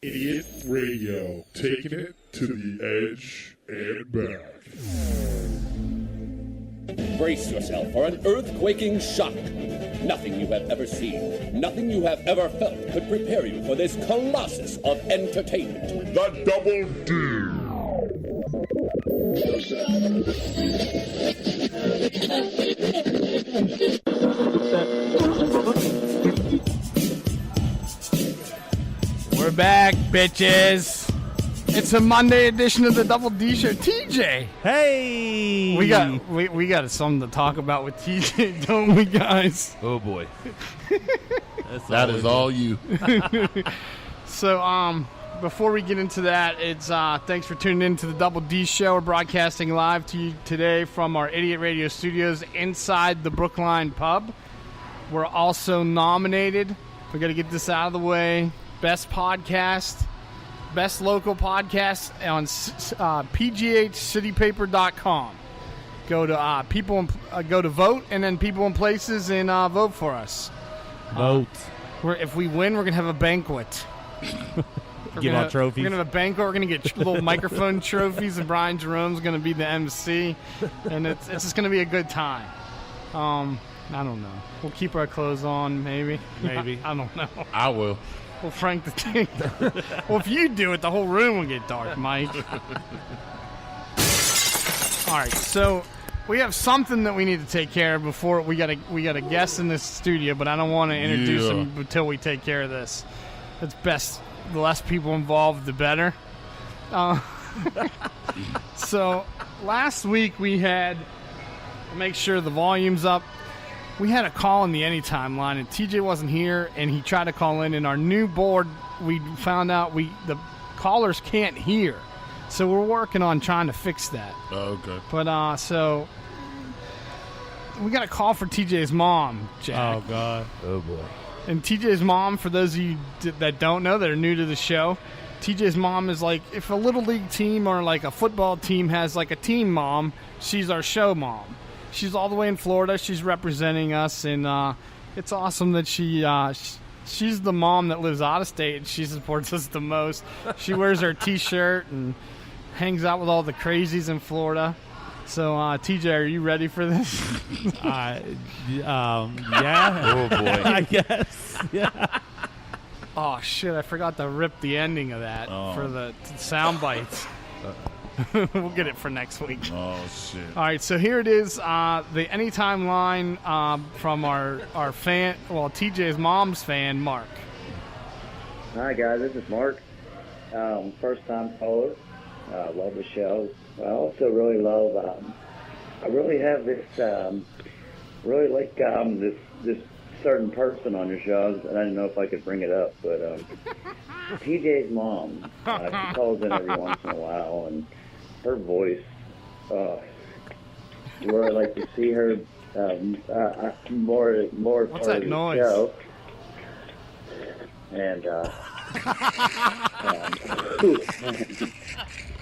Idiot Radio, taking it to the edge and back. Brace yourself for an earth-quaking shock. Nothing you have ever seen, nothing you have ever felt could prepare you for this colossus of entertainment. The Double D. We're back, bitches. It's a Monday edition of the Double D Show. TJ, hey, we got something to talk about with TJ, don't we, guys? Oh boy, that is all you. So, before we get into that, it's thanks for tuning in to the Double D Show. We're broadcasting live to you today from our Idiot Radio studios inside the Brookline Pub. We're also nominated. We got to get this out of the way. Best podcast, best local podcast on pghcitypaper.com. Go to go to vote, and then people and places, and vote for us. Vote. If we win, we're gonna have a banquet. Give out trophies. We're gonna have a banquet. We're gonna get little microphone trophies, and Brian Jerome's gonna be the MC, and it's just gonna be a good time. I don't know. We'll keep our clothes on, maybe. I don't know. I will. Well, Frank the Tank. Well, if you do it, the whole room will get dark, Mike. All right, so we have something that we need to take care of before we got a guest in this studio, but I don't want to introduce him until we take care of this. It's best. The less people involved, the better. So last week we had, make sure the volume's up. We had a call in the Anytime line, and TJ wasn't here, and he tried to call in. And our new board, we found out the callers can't hear, so we're working on trying to fix that. Oh, okay. But so we got a call for TJ's mom, Jack. Oh God. Oh boy. And TJ's mom, for those of you that don't know, that are new to the show, TJ's mom is like, if a little league team or like a football team has like a team mom, she's our show mom. She's all the way in Florida. She's representing us, and it's awesome that she's the mom that lives out of state, and she supports us the most. She wears her T-shirt and hangs out with all the crazies in Florida. So, TJ, are you ready for this? Yeah. Oh boy. I guess. Yeah. Oh, shit, I forgot to rip the ending of that for the sound bites. We'll get it for next week. Oh, shit. All right, so here it is, the Anytime line from our fan, well, TJ's mom's fan, Mark. Hi, guys. This is Mark. First-time caller. Love the show. I also really love, I really have this, really like this certain person on your show, and I didn't know if I could bring it up, but TJ's mom, she calls in every once in a while, and her voice, where I like to see her more What's part that of noise? the show. And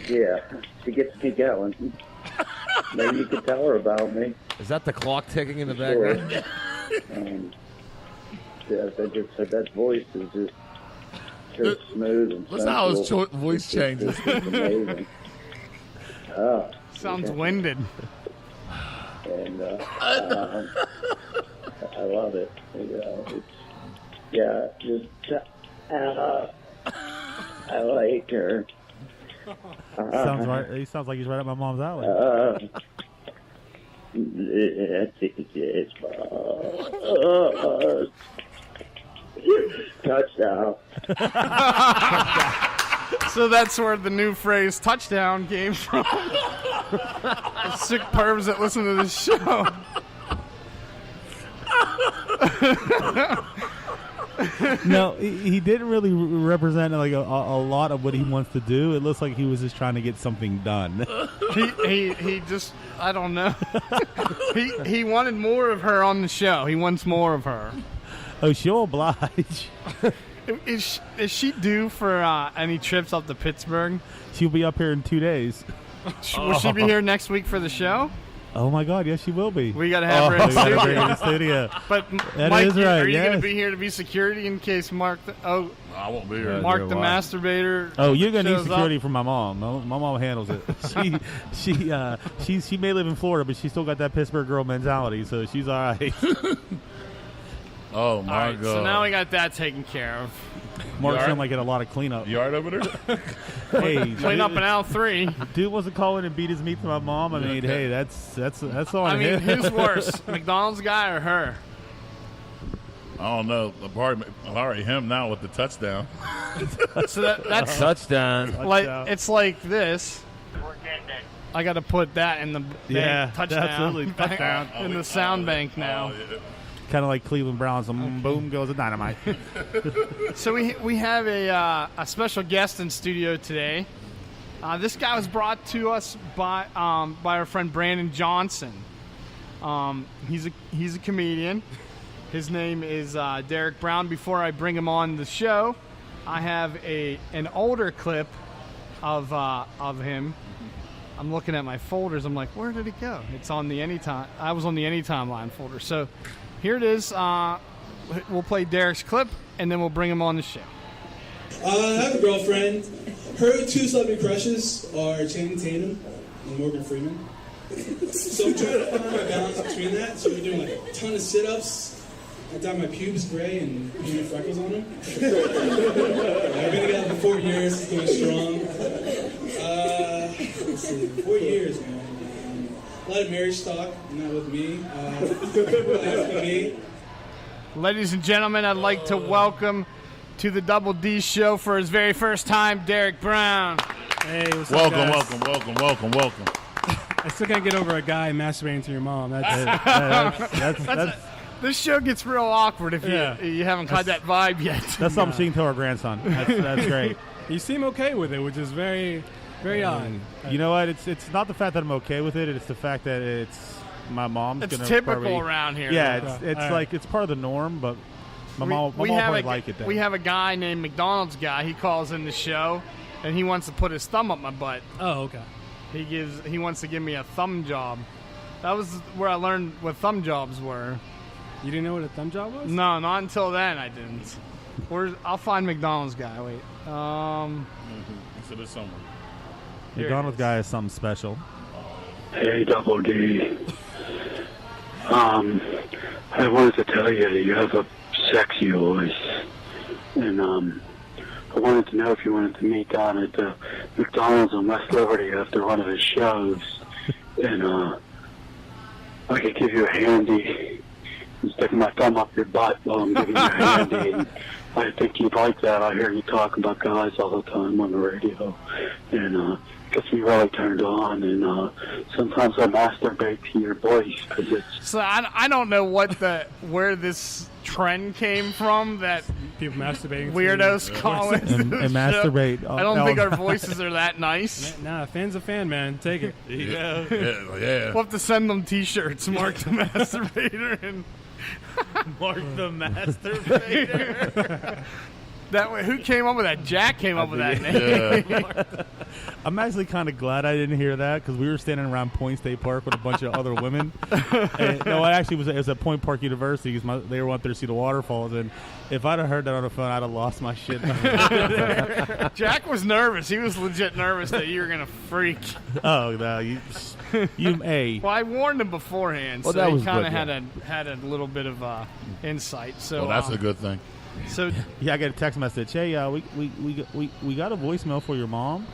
yeah, she gets me going. Maybe you could tell her about me. Is that the clock ticking in the Sure. background? Yeah, that voice is just smooth and Listen how his sensual. voice changes. It's amazing. Sounds winded. And I love it. I like her. Sounds right. He sounds like he's right up my mom's alley. Touchdown. So that's where the new phrase touchdown came from. Sick pervs that listen to this show. No, he didn't really represent like a lot of what he wants to do. It looks like he was just trying to get something done. He just, I don't know. he wanted more of her on the show. He wants more of her. Oh, she'll oblige. Is she due for any trips up to Pittsburgh? She'll be up here in 2 days. Will she be here next week for the show? Oh my God! Yes, she will be. We got to have her in We gotta bring her studio. in the studio. But That Mike, is right, are you going yes. to be here to be security in case Mark? I won't be here. Mark the masturbator. Oh, you're gonna need shows security up? from my mom. My mom handles it. She may live in Florida, but she still got that Pittsburgh girl mentality, so she's all right. Oh All my right, God! so now we got that taken care of. Mark's all gonna right? get a lot of cleanup. You all right over there? Hey, Clean up an L3. dude wants to call in and beat his meat to my mom. I mean, hey, that's on I mean, him. who's worse, McDonald's guy or her? I don't know. Probably him now with the touchdown. So that's Touchdown. like Touchdown. it's like this. I got to put that in the Yeah, touchdown. absolutely, touchdown. in the sound bank now. Oh, yeah. Kind of like Cleveland Browns. Boom goes the dynamite. So we have a special guest in studio today. This guy was brought to us by our friend Brandon Johnson. He's a comedian. His name is Deric Brown. Before I bring him on the show, I have an older clip of him. I'm looking at my folders. I'm like, where did it go? It's on the Anytime. I was on the Anytime line folder. So here it is. We'll play Deric's clip, and then we'll bring him on the show. I have a girlfriend. Her two celebrity crushes are Channing Tatum and Morgan Freeman. So I'm trying to find my balance between that. So we're doing like a ton of sit-ups. I dye my pubes gray and painted freckles on them. I've been together for 4 years. It's going strong. Let's see, 4 years, man. A lot of marriage talk, not with me. After me. Ladies and gentlemen, I'd like to welcome to the Double D Show for his very first time, Deric Brown. Hey, what's up, Welcome, guys? welcome. I still can't get over a guy masturbating to your mom. That's This show gets real awkward if Yeah. you haven't caught that vibe yet. that's something she can tell her grandson. That's great. You seem okay with it, which is very, very odd. You know what? It's not the fact that I'm okay with it. It's the fact that it's my mom's It's gonna typical probably, around here. Yeah, Yeah. it's All like right. it's part of the norm, but my mom we probably like it. Then. We have a guy named McDonald's guy. He calls in the show, and he wants to put his thumb up my butt. Oh, okay. He wants to give me a thumb job. That was where I learned what thumb jobs were. You didn't know what a thumb job was? No, not until then I didn't. I'll find McDonald's guy. Wait. So there's someone. Here it McDonald's is. guy is something special. Hey, Double D. I wanted to tell you you have a sexy voice, and I wanted to know if you wanted to meet down at the McDonald's on West Liberty after one of his shows, and I could give you a handy and stick my thumb up your butt while I'm giving you a handy. And I think you'd like that. I hear you talk about guys all the time on the radio, and gets me really turned on. And sometimes I masturbate to your voice because it's. So I don't know where this trend came from that People masturbating. weirdos call it And masturbate. I don't think our voices are that nice. Nah, fan's a fan, man. Take it. Yeah. We'll have to send them T-shirts. Mark the masturbator and Mark the masturbator. that way. Who came up with that? Jack came up with that name. Yeah. I'm actually kind of glad I didn't hear that because we were standing around Point State Park with a bunch of other women. And, no, it was at Point Park University because they were up there to see the waterfalls. And if I'd have heard that on the phone, I'd have lost my shit. Jack was nervous. He was legit nervous that you were gonna freak. Oh no, you Well, I warned him beforehand, Well, so that he was kind of good, had a little bit of insight. So Well, that's a good thing. So Yeah, I got a text message. Hey, we got a voicemail for your mom.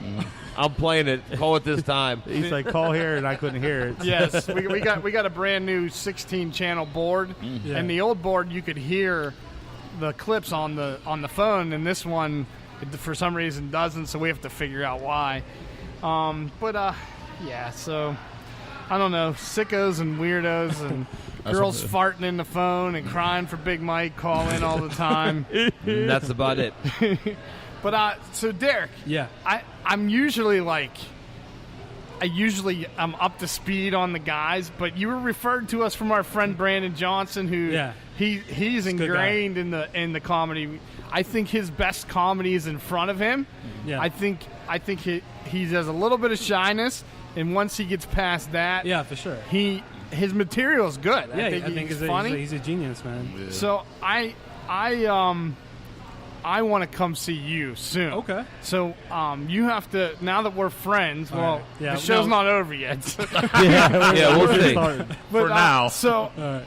I'm playing it. Call it this time. He's like, call here, and I couldn't hear it. yes, we got a brand new 16 channel board, Yeah. and the old board you could hear the clips on the phone, and this one for some reason doesn't. So we have to figure out why. Yeah. So I don't know, sickos and weirdos and girls farting in the phone and crying for Big Mike call in all the time. That's about it. But so Deric, Yeah. I'm usually I'm up to speed on the guys, but you were referred to us from our friend Brandon Johnson, who Yeah. he's a good ingrained in the comedy. I think his best comedy is in front of him. Yeah. I think he has a little bit of shyness, and once he gets past that, Yeah, for sure. his material is good. Yeah, I think he's funny. He's a genius, man. Yeah. So I want to come see you soon. Okay. So you have to, now that we're friends. All Well, right. Yeah, the show's no. not over yet. Yeah, we'll see. But, For now. So All right.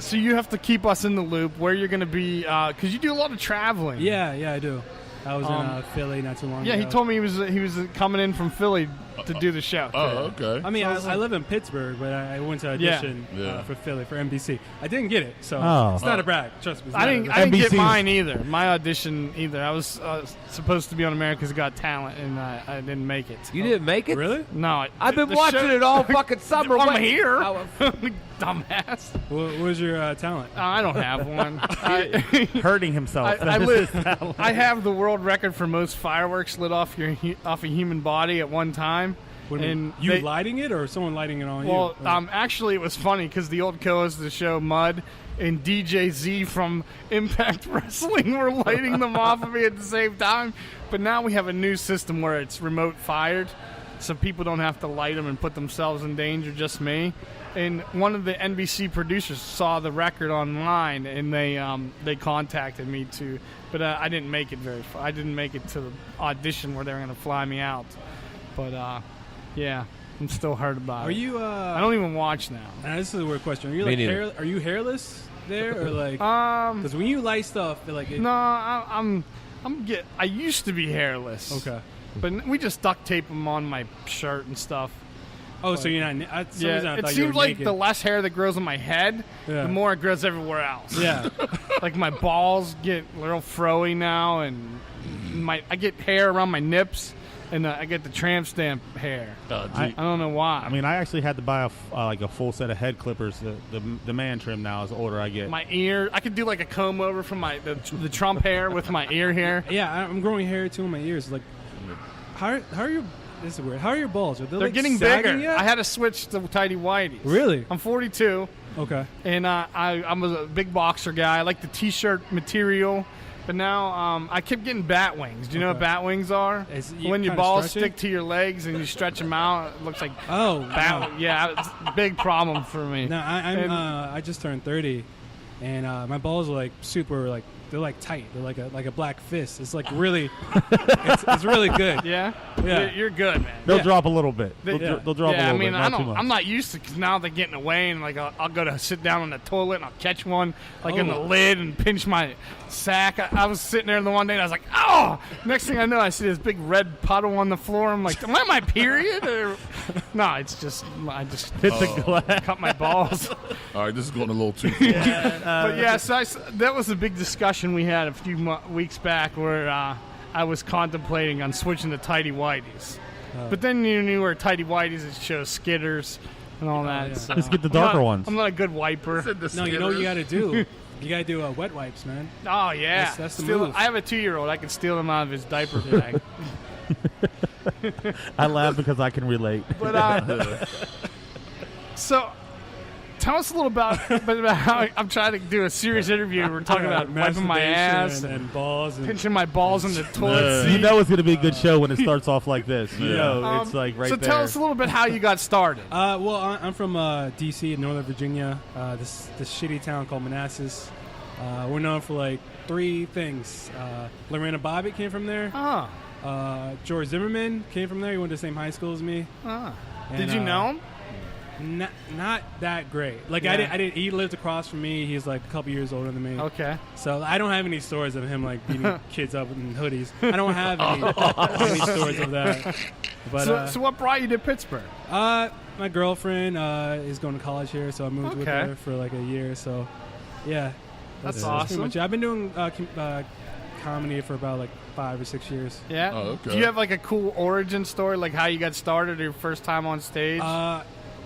so you have to keep us in the loop where you're going to be, because you do a lot of traveling. Yeah, I do. I was in Philly not too long ago. Yeah, he told me he was coming in from Philly to do the show. Oh, okay. I mean, So I live in Pittsburgh, but I went to audition Yeah. for Philly for NBC. I didn't get it, so Oh. it's not a brag. Trust me. It's I not a didn't brag. get NBC's mine either. My audition either. I was supposed to be on America's Got Talent, and I didn't make it. You didn't make it? Really? No, I've been the watching show- it all fucking summer. I'm Wait. here, Oh, dumbass. What was your talent? I don't have one. Hurting himself. I have the world record for most fireworks lit off off a human body at one time. What do you mean? And You they- lighting it or someone lighting it on Well, you? actually, it was funny because the old co-host of the show, Mud, and DJ Z from Impact Wrestling were lighting them off of me at the same time. But now we have a new system where it's remote fired, so people don't have to light them and put themselves in danger, just me. And one of the NBC producers saw the record online, and they contacted me to, but I didn't make it very far. I didn't make it to the audition where they were going to fly me out. But yeah, I'm still hurt about Are it. you? I don't even watch now. This is a weird question. Are you Me like neither. are you hairless there or like? Because when you light stuff, like No, I used to be hairless. Okay. But we just duct tape them on my shirt and stuff. Oh, so you're not? For some reason I it thought you seems were like naked. the less hair that grows on my head, Yeah. the more it grows everywhere else. Yeah. Like my balls get real froey now, and I get hair around my nips, and I get the tramp stamp hair. I don't know why. I mean, I actually had to buy a full set of head clippers. The man trim now as the older I get. my ear, I could do like a comb over from the Trump hair with my ear hair. Yeah, I'm growing hair too in my ears. Like, how are your? This is weird. How are your balls? Are they They're like getting sagging bigger. Yet? I had to switch to tidy whities. Really? I'm 42, Okay. and I'm a big boxer guy. I like the T-shirt material, but now I kept getting bat wings. Do you know what Okay. bat wings are? Is you When your kinda balls stretch it? stick to your legs and you stretch them out, it looks like Oh, bat. no. Yeah, it's a big problem for me. No, And- I just turned 30, and my balls are like super like they're like tight. They're like a black fist. It's like really, it's really good. Yeah, Yeah. You're good, man. They'll yeah. drop a little bit. They'll Yeah. drop a Yeah, little I mean, bit. Not too much. I'm not used to because now they're getting away, and like I'll go to sit down on the toilet and I'll catch one like in the Oh. lid and pinch my sack. I was sitting there the one day and I was like, oh! Next thing I know, I see this big red puddle on the floor. I'm like, am I my period? Or... No, it's just I just Hit the glass. cut my balls. All right, this is going a little too far. But yeah, so that was a big discussion we had a few weeks back where I was contemplating on switching to tidy whities. But then you knew where tidy whities it shows skitters and all that. yeah. So Just get the darker I'm not- ones. I'm not a good wiper. No, you know what you got to do. You got to do wet wipes, man. Oh yeah, That's the Steal- move. I have a 2-year-old. I can steal him out of his diaper bag. I laugh because I can relate. But so. Tell us a little about how I'm trying to do a serious interview. We're talking about wiping my ass and balls and pinching my balls in the toilet Yeah. seat. You know it's going to be a good show when it starts off like this. You Yeah. know, it's like right so there. tell us a little bit how you got started. Well, I'm from D.C. in Northern Virginia. This shitty town called Manassas. We're known for like 3 things. Lorena Bobbitt came from there. George Zimmerman came from there. He went to the same high school as me. Did And, you know him? Not that great. Like Yeah. I didn't. He lived across from me. He's like a couple years older than me. Okay. So I don't have any stories of him like beating kids up in hoodies. I don't have any stories of that. But So what brought you to Pittsburgh? my girlfriend is going to college here, so I moved with Okay. her for like a year. So yeah, That's pretty awesome. much it. I've been doing comedy for about like 5 or 6 years. Yeah. Oh, okay. Do you have like a cool origin story, like how you got started or your first time on stage?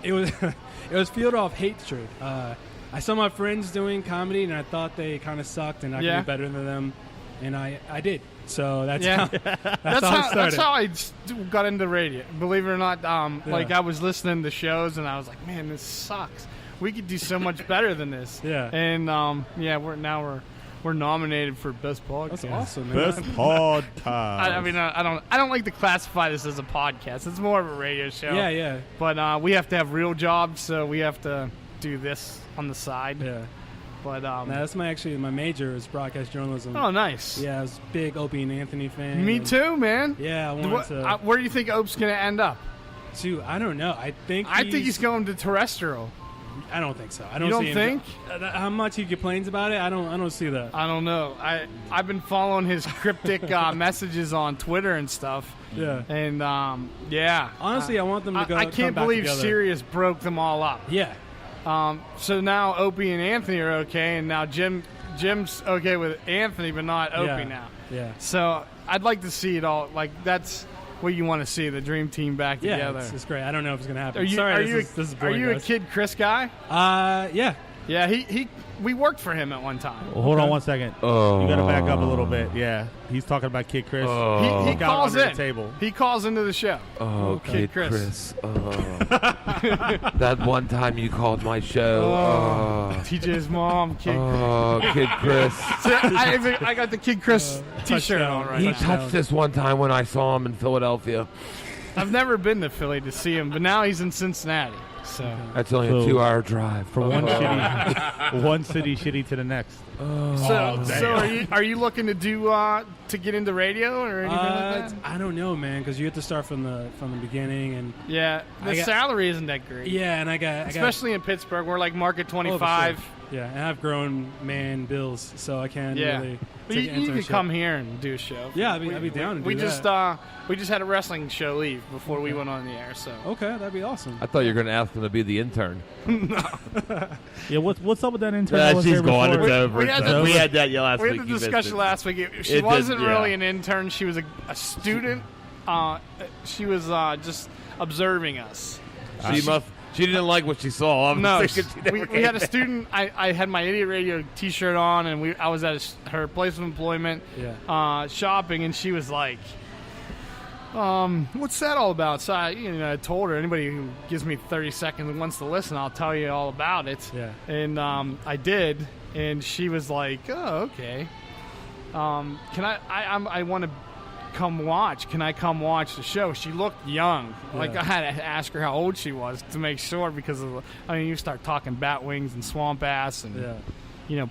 It was it was fueled off hatred. I saw my friends doing comedy, and I thought they kind of sucked, and I Yeah. could be better than them, and I did. So that's Yeah. how, That's how it started. how I got into radio. Believe it or not, like I was listening to shows and I was like, man, this sucks. We could do so much better than this. Yeah. And we're nominated for best podcast. That's awesome, man. Best podcast. I mean, I don't like to classify this as a podcast. It's more of a radio show. Yeah, yeah. But we have to have real jobs, so we have to do this on the side. Yeah. But that's my major is broadcast journalism. Oh, nice. Yeah, I was a big Opie and Anthony fan. Me too, man. Yeah, I wanted to. Where do you think Ope's going to end up? I don't know. I think he's going to terrestrial. I don't think so. I don't. You don't think? How much he complains about it? I don't see that. I don't know. I've been following his cryptic messages on Twitter and stuff. Yeah. And yeah. Honestly, I want them to go. I can't believe Sirius broke them all up. Yeah. So now Opie and Anthony are okay, and now Jim's okay with Anthony, but not Opie now. Yeah. So I'd like to see it all. Like that's what you want to see, the dream team back together. Yeah, it's great. I don't know if it's gonna happen. Are you boring, a guys. Kid Chris guy? Yeah. Yeah, we worked for him at one time. Well, hold on 1 second. You got to back up a little bit. Yeah, he's talking about Kid Chris. He calls in. The table. He calls into the show. Oh, Kid Chris. That one time you called my show. TJ's mom, Kid Kid Chris. So I got the Kid Chris T-shirt on right He now. touched this one time when I saw him in Philadelphia. I've never been to Philly to see him, but now he's in Cincinnati. So that's only a 2-hour drive from one city shitty to the next. So are you looking to do to get into radio or anything like that? I don't know, man, because you have to start from the beginning, and yeah, the salary isn't that great. Yeah, and especially in Pittsburgh, we're like market 25. Yeah, and I have grown man bills, so I can't really. But you can come here and do a show. Yeah, I'd be down to do that. We just had a wrestling show leave before we went on the air. So okay, that'd be awesome. I thought you were going to ask him to be the intern. Yeah, what's up with that intern? She's gone. It's over. We had that last week. We had the discussion last week. She wasn't really an intern. She was a student. She was just observing us. She didn't like what she saw. We had a student. I had my Idiot Radio T-shirt on, and I was at her place of employment, shopping, and she was like, "What's that all about?" So I told her, anybody who gives me 30 seconds and wants to listen, I'll tell you all about it. Yeah. And I did, and she was like, "Oh, okay. Can I want to." Come watch. Can I come watch the show? She looked young. Yeah. Like I had to ask her how old she was to make sure because you start talking bat wings and swamp ass and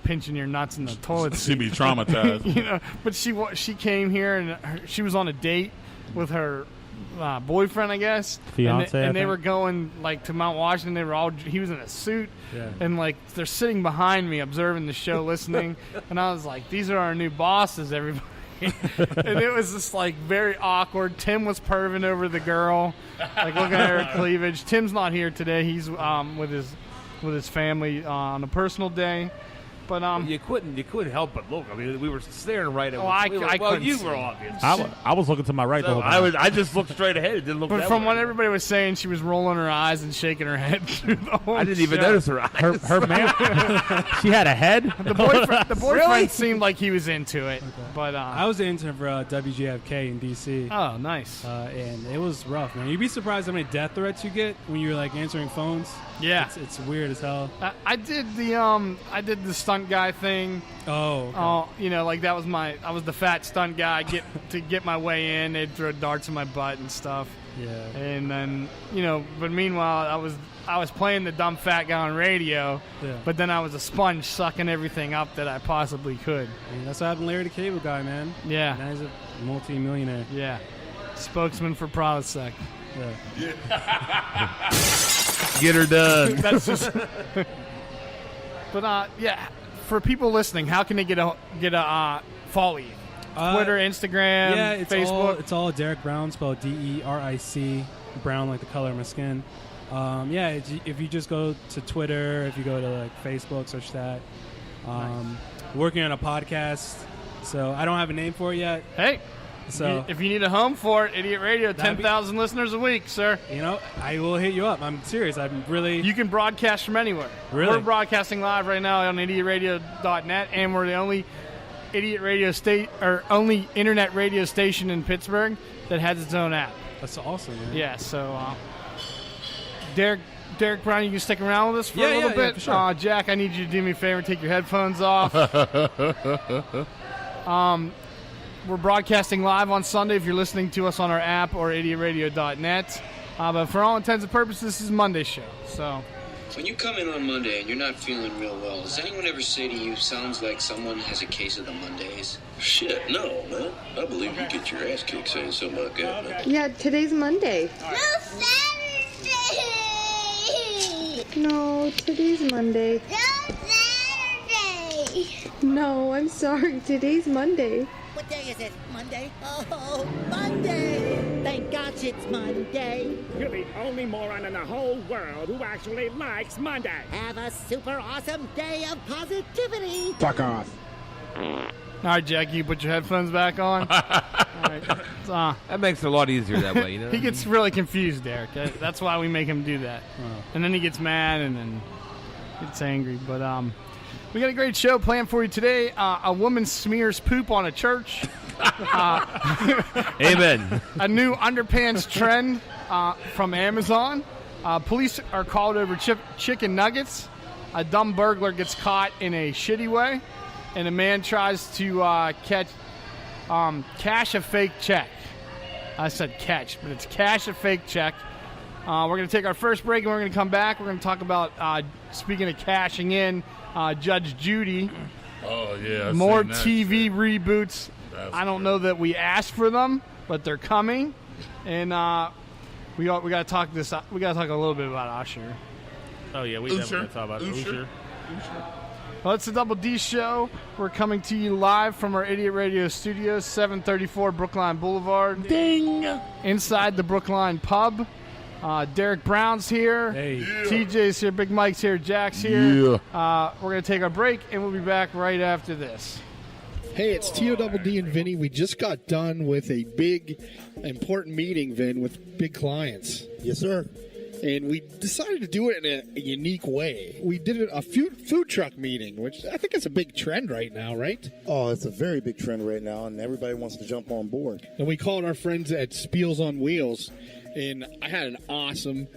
pinching your nuts in the toilet seat. She'd be traumatized. But she came here and she was on a date with her boyfriend, I guess. Fiance, and they were going like to Mount Washington. He was in a suit, and like they're sitting behind me observing the show, listening. And I was like, these are our new bosses, everybody. And it was just like very awkward. Tim was perving over the girl, like looking at her cleavage. Tim's not here today. He's with his family on a personal day. But you couldn't help but look. I mean, we were staring right at. You were obvious. I was looking to my right the whole time. I just looked straight ahead. It didn't look. But that from way. what everybody was saying, she was rolling her eyes and shaking her head through the whole. I didn't even notice her eyes. Her man, she had a head. The boyfriend really? Seemed like he was into it. Okay. But I was into for WGFK in DC. Oh, nice. And it was rough, man. You'd be surprised how many death threats you get when you're like answering phones. Yeah, it's weird as hell. I did the stunt guy thing. Oh, okay. Like that was I was the fat stunt guy. To get my way in, they'd throw darts in my butt and stuff. Yeah. And then but meanwhile I was playing the dumb fat guy on radio. Yeah. But then I was a sponge sucking everything up that I possibly could. And that's what happened to Larry the Cable Guy, man. Yeah. Now he's a multi-millionaire. Yeah. Spokesman for Prodisec. Yeah. Get her done. That's just. But for people listening, how can they get a follow you? Twitter, Instagram, Facebook. It's all Deric Brown, spelled Deric. Brown like the color of my skin. If you just go to Twitter, if you go to like Facebook, search that. Nice. Working on a podcast, so I don't have a name for it yet. Hey. So if you need a home for it, Idiot Radio, 10,000 listeners a week, sir. I will hit you up. I'm serious. I'm really. You can broadcast from anywhere. Really? We're broadcasting live right now on idiotradio.net, and we're the only only internet radio station in Pittsburgh that has its own app. That's awesome, man. Yeah. So Deric Brown, you can stick around with us for a little bit? Yeah, for sure. Jack, I need you to do me a favor and take your headphones off. We're broadcasting live on Sunday if you're listening to us on our app or idiotradio.net. But for all intents and purposes, this is Monday's show. So, when you come in on Monday and you're not feeling real well, does anyone ever say to you, sounds like someone has a case of the Mondays? Shit, no, man. I believe you get your ass kicked saying something like that, man. Yeah, today's Monday. No, Saturday! No, today's Monday. No, Saturday! No, I'm sorry. Today's Monday. What day is it? Monday? Oh, Monday! Thank gosh it's Monday. You're the only moron in the whole world who actually likes Monday. Have a super awesome day of positivity. Fuck off. all right, Jack, you put your headphones back on. All right. That makes it a lot easier that way, you know? He gets really confused, Derek. That's why we make him do that. And then he gets mad and then gets angry. But we got a great show planned for you today. A woman smears poop on a church. Amen. A new underpants trend from Amazon. Police are called over chicken nuggets. A dumb burglar gets caught in a shitty way. And a man tries to cash a fake check. I said catch, but it's cash a fake check. We're going to take our first break, and we're going to come back. We're going to talk about, speaking of cashing in, Judge Judy. Oh, yeah. More TV reboots. I don't know that we asked for them, but they're coming. And we got to talk this. We got to talk a little bit about Usher. Oh, yeah, we definitely talk about Usher. Well, it's the Double D Show. We're coming to you live from our Idiot Radio studios, 734 Brookline Boulevard. Ding! Inside the Brookline Pub. Deric Brown's here. Hey. Yeah. TJ's here. Big Mike's here. Jack's here. Yeah. We're going to take our break, and we'll be back right after this. Hey, it's TODD and Vinny. We just got done with a big, important meeting, Vin, with big clients. Yes, sir. And we decided to do it in a unique way. We did a food truck meeting, which I think is a big trend right now, right? Oh, it's a very big trend right now, and everybody wants to jump on board. And we called our friends at Spiels on Wheels, and I had an awesome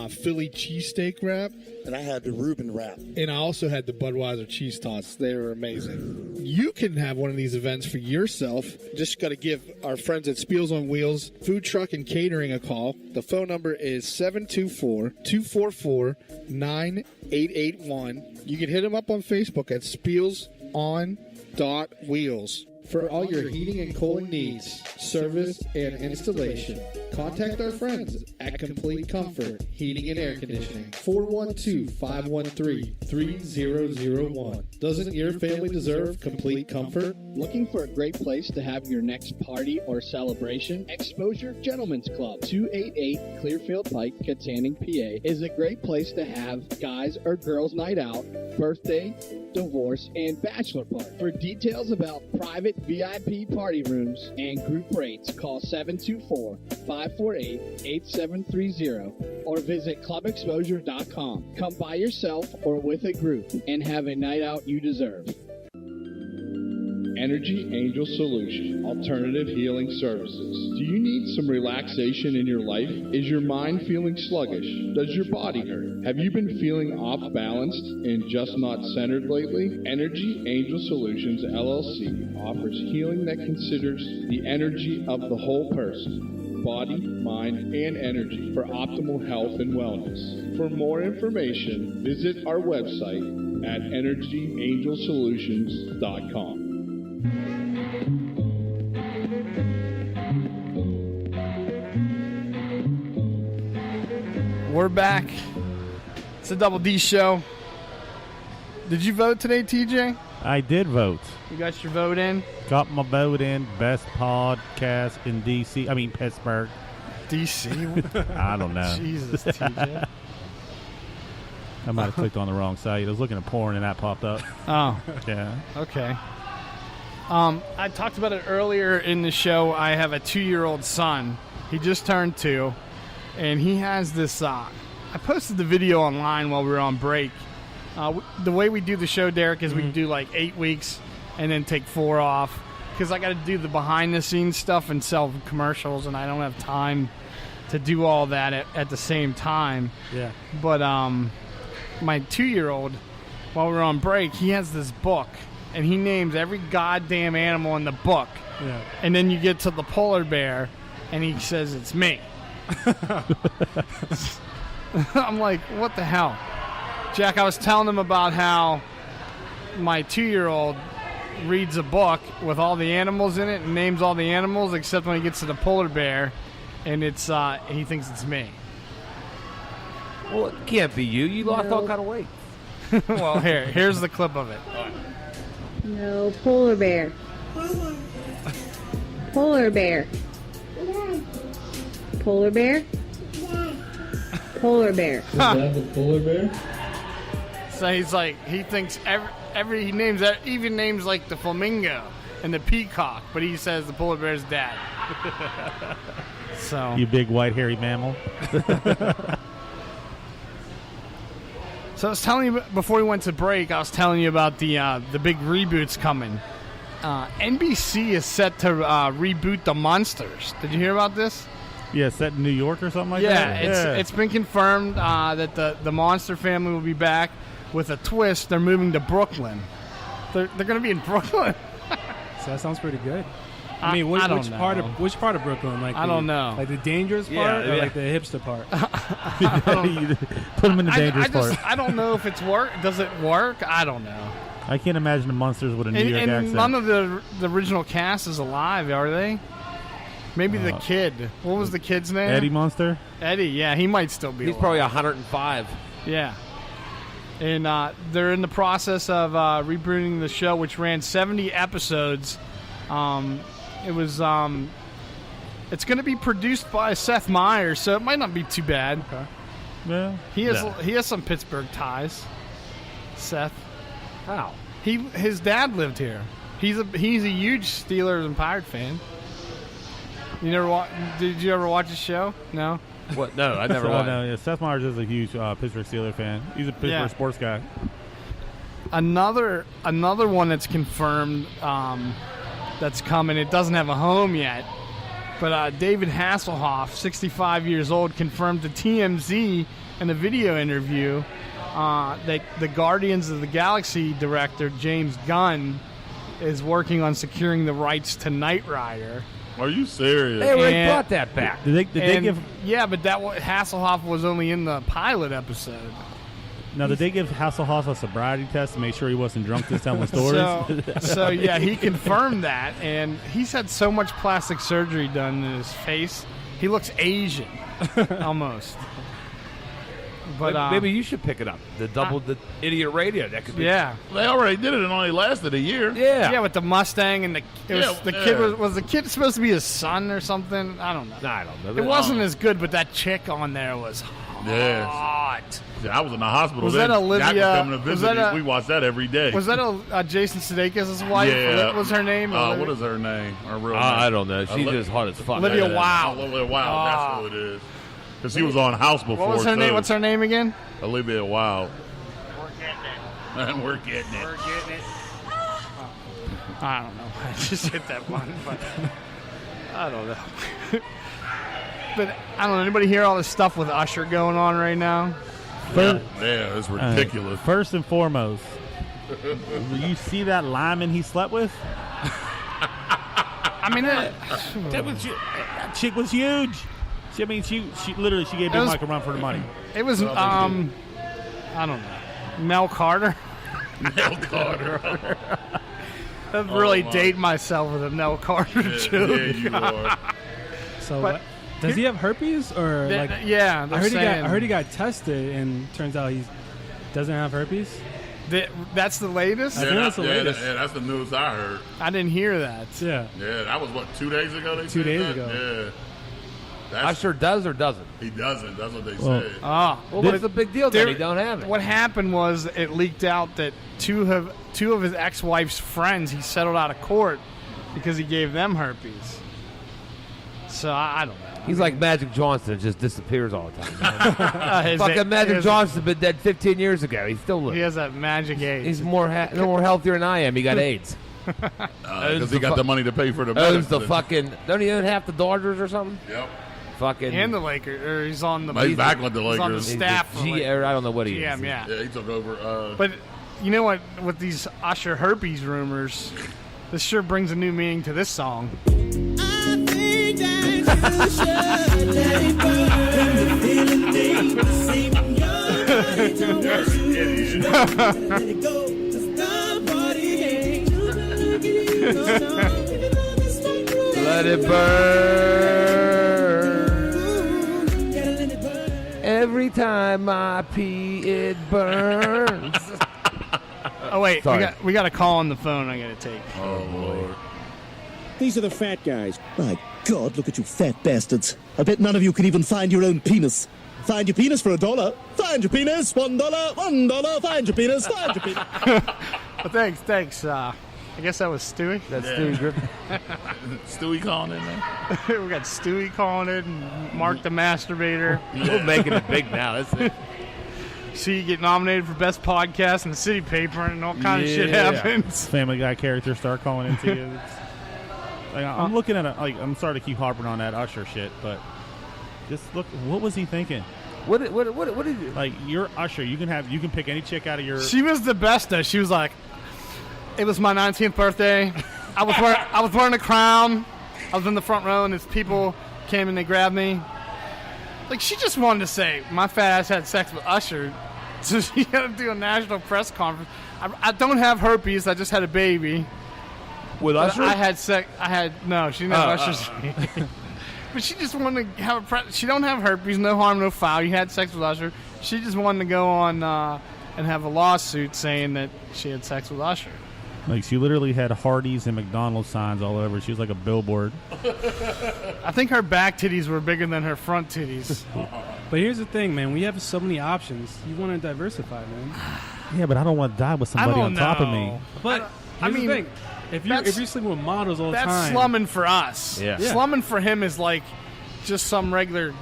Philly cheesesteak wrap. And I had the Reuben wrap. And I also had the Budweiser cheese tots. They were amazing. You can have one of these events for yourself. Just got to give our friends at Spiels on Wheels Food Truck and Catering a call. The phone number is 724-244-9881. You can hit them up on Facebook at spielson.wheels. For all your heating and cooling needs, service, and installation, contact our friends at Complete Comfort Heating and Air Conditioning, 412-513-3001. Doesn't your family deserve complete comfort? Looking for a great place to have your next party or celebration? Exposure Gentlemen's Club, 288 Clearfield Pike, Katanning, PA, is a great place to have guys or girls night out, birthday, divorce, and bachelor party. For details about private VIP party rooms and group rates, call 724-548-8730 or visit clubexposure.com. Come by yourself or with a group and have a night out you deserve. Energy Angel Solution, Alternative Healing Services. Do you need some relaxation in your life? Is your mind feeling sluggish? Does your body hurt? Have you been feeling off balanced and just not centered lately? Energy Angel Solutions LLC offers healing that considers the energy of the whole person, body, mind, and energy for optimal health and wellness. For more information, visit our website at energyangelsolutions.com. We're back. It's the Double D Show. Did you vote today, TJ? I did vote. You got your vote in? Got my vote in. Best podcast in D.C. I mean, Pittsburgh. D.C.? I don't know. Jesus, TJ. I might have clicked on the wrong site. I was looking at porn and that popped up. Oh. Yeah. Okay. I talked about it earlier in the show. I have a 2-year-old son. He just turned 2. And he has this, I posted the video online while we were on break. The way we do the show, Deric, is we do like 8 weeks and then take 4 off. Because I got to do the behind-the-scenes stuff and sell commercials, and I don't have time to do all that at the same time. Yeah. But my 2-year-old, while we were on break, he has this book, and he names every goddamn animal in the book. Yeah. And then you get to the polar bear, and he says, it's me. I'm like, what the hell? Jack, I was telling him about how my 2-year-old reads a book with all the animals in it and names all the animals except when he gets to the polar bear, and it's he thinks it's me. Well, it can't be you. You lost all kind of weight. Well, here's the clip of it. No, polar bear. Polar bear. Polar bear? Polar bear. Is that the polar bear? So he's like, he thinks he names even names like the flamingo and the peacock, but he says the polar bear's dad. So You big white hairy mammal. So I was telling you before we went to break, I was telling you about the big reboots coming. NBC is set to reboot The Munsters. Did you hear about this? Yeah, set in New York or something like that? Yeah, it's been confirmed that the Monster family will be back with a twist. They're moving to Brooklyn. They're going to be in Brooklyn. So that sounds pretty good. I mean, which part of Brooklyn? Like I don't know. Like the dangerous part, or like the hipster part? Put them in the dangerous part. I don't know if it's work. Does it work? I don't know. I can't imagine the Munsters with a New York accent. None of the original cast is alive, are they? Maybe the kid. What was the kid's name? Eddie Munster? Eddie, yeah, he might still be alive. He's probably 105. Yeah. And they're in the process of rebooting the show, which ran 70 episodes. It was it's going to be produced by Seth Meyers, so it might not be too bad. Okay. Yeah. He has some Pittsburgh ties. Seth. How? His dad lived here. He's a huge Steelers and Pirate fan. Did you ever watch his show? No. What? No, I never watched. No, yeah, Seth Meyers is a huge Pittsburgh Steelers fan. He's a Pittsburgh sports guy. Another one that's confirmed that's coming. It doesn't have a home yet, but David Hasselhoff, 65 years old, confirmed to TMZ in a video interview that the Guardians of the Galaxy director James Gunn is working on securing the rights to Knight Rider. Are you serious? They already brought that back. Did they give? Yeah, but Hasselhoff was only in the pilot episode. Now, did they give Hasselhoff a sobriety test to make sure he wasn't drunk this telling stories? So yeah, he confirmed that, and he's had so much plastic surgery done in his face, he looks Asian, almost. But maybe you should pick it up. The idiot radio. That could be. Yeah, they already did it. It only lasted a year. Yeah, with the Mustang and kid was the kid supposed to be his son or something? I don't know. No, I don't know. It wasn't as good, but that chick on there was hot. Yeah, I was in the hospital. Was that Olivia? Jack was coming to visit. We watched that every day. Was that Jason Sudeikis' wife? Yeah. What was her name? What is her name? Her real name? I don't know. She's just hot as fuck. Olivia Wilde. Olivia Wilde. That's who it is. Because she was on House before. What was her name? What's her name again? Olivia Wilde. We're getting it. I don't know. I just hit that one, but I don't know. But I don't know. Anybody hear all this stuff with Usher going on right now? Yeah, it's ridiculous. First and foremost, you see that lineman he slept with? I mean, that chick was huge. She literally gave Big Mike a run for the money. It was I don't know, Mel Carter. Mel Carter. I'm really dating myself with a Mel Carter joke. Yeah, you are. So, does he have herpes or yeah? I heard he got tested and turns out he doesn't have herpes. That's the latest? I think that's the latest. Yeah, that's the news I heard. I didn't hear that. Yeah. Yeah, that was 2 days ago? 2 days ago. Yeah. Usher does or doesn't? He doesn't. That's what they said. Well, what's the big deal that he don't have it? What happened was it leaked out that two of his ex-wife's friends he settled out of court because he gave them herpes. So I don't know. He's like Magic Johnson, just disappears all the time. Fucking Magic Johnson's been dead 15 years ago. He's still living. He has that magic AIDS. He's more healthier than I am. He got AIDS. Because he got the money to pay for the medicine. Owns the fucking... Don't he own half the Dodgers or something? Yep. fucking and the Lakers. Or he's on the. He's back with the Lakers. He's on the staff. I don't know what he is. GM, yeah. Yeah, he took over. But you know what? With these Usher herpes rumors, this sure brings a new meaning to this song. Let it burn. Every time I pee, it burns. Oh wait, Sorry. we got a call on the phone. I gotta take. Oh Lord. These are the fat guys. My God, look at you fat bastards. I bet none of you can even find your own penis. Find your penis for $1. Find your penis, $1, $1. Find your penis, find your penis. Well, thanks. I guess that was Stewie. That's Stewie Griffin. Stewie calling in there. We got Stewie calling it, and Mark the Masturbator. We're making it big now. That's it. See, you get nominated for Best Podcast in the City Paper, and all kind of shit happens. Family Guy characters start calling into you. I'm looking at I'm sorry to keep harping on that Usher shit, but just look. What was he thinking? What did you like? You're Usher. You can pick any chick out of your. She was the best though. She was like, it was my 19th birthday. I was wearing a crown. I was in the front row, and these people came and they grabbed me. Like, she just wanted to say my fat ass had sex with Usher, so she had to do a national press conference. I don't have herpes. I just had a baby. With Usher? I had sex. No, she didn't have Usher's. But she just wanted to have she don't have herpes, no harm, no foul. You had sex with Usher. She just wanted to go on and have a lawsuit saying that she had sex with Usher. Like, she literally had Hardee's and McDonald's signs all over. She was like a billboard. I think her back titties were bigger than her front titties. But here's the thing, man. We have so many options. You want to diversify, man. Yeah, but I don't want to die with somebody on top of me. But here's the thing. If you're sleeping with models all the time, that's slumming for us. Yeah. Slumming for him is like just some regular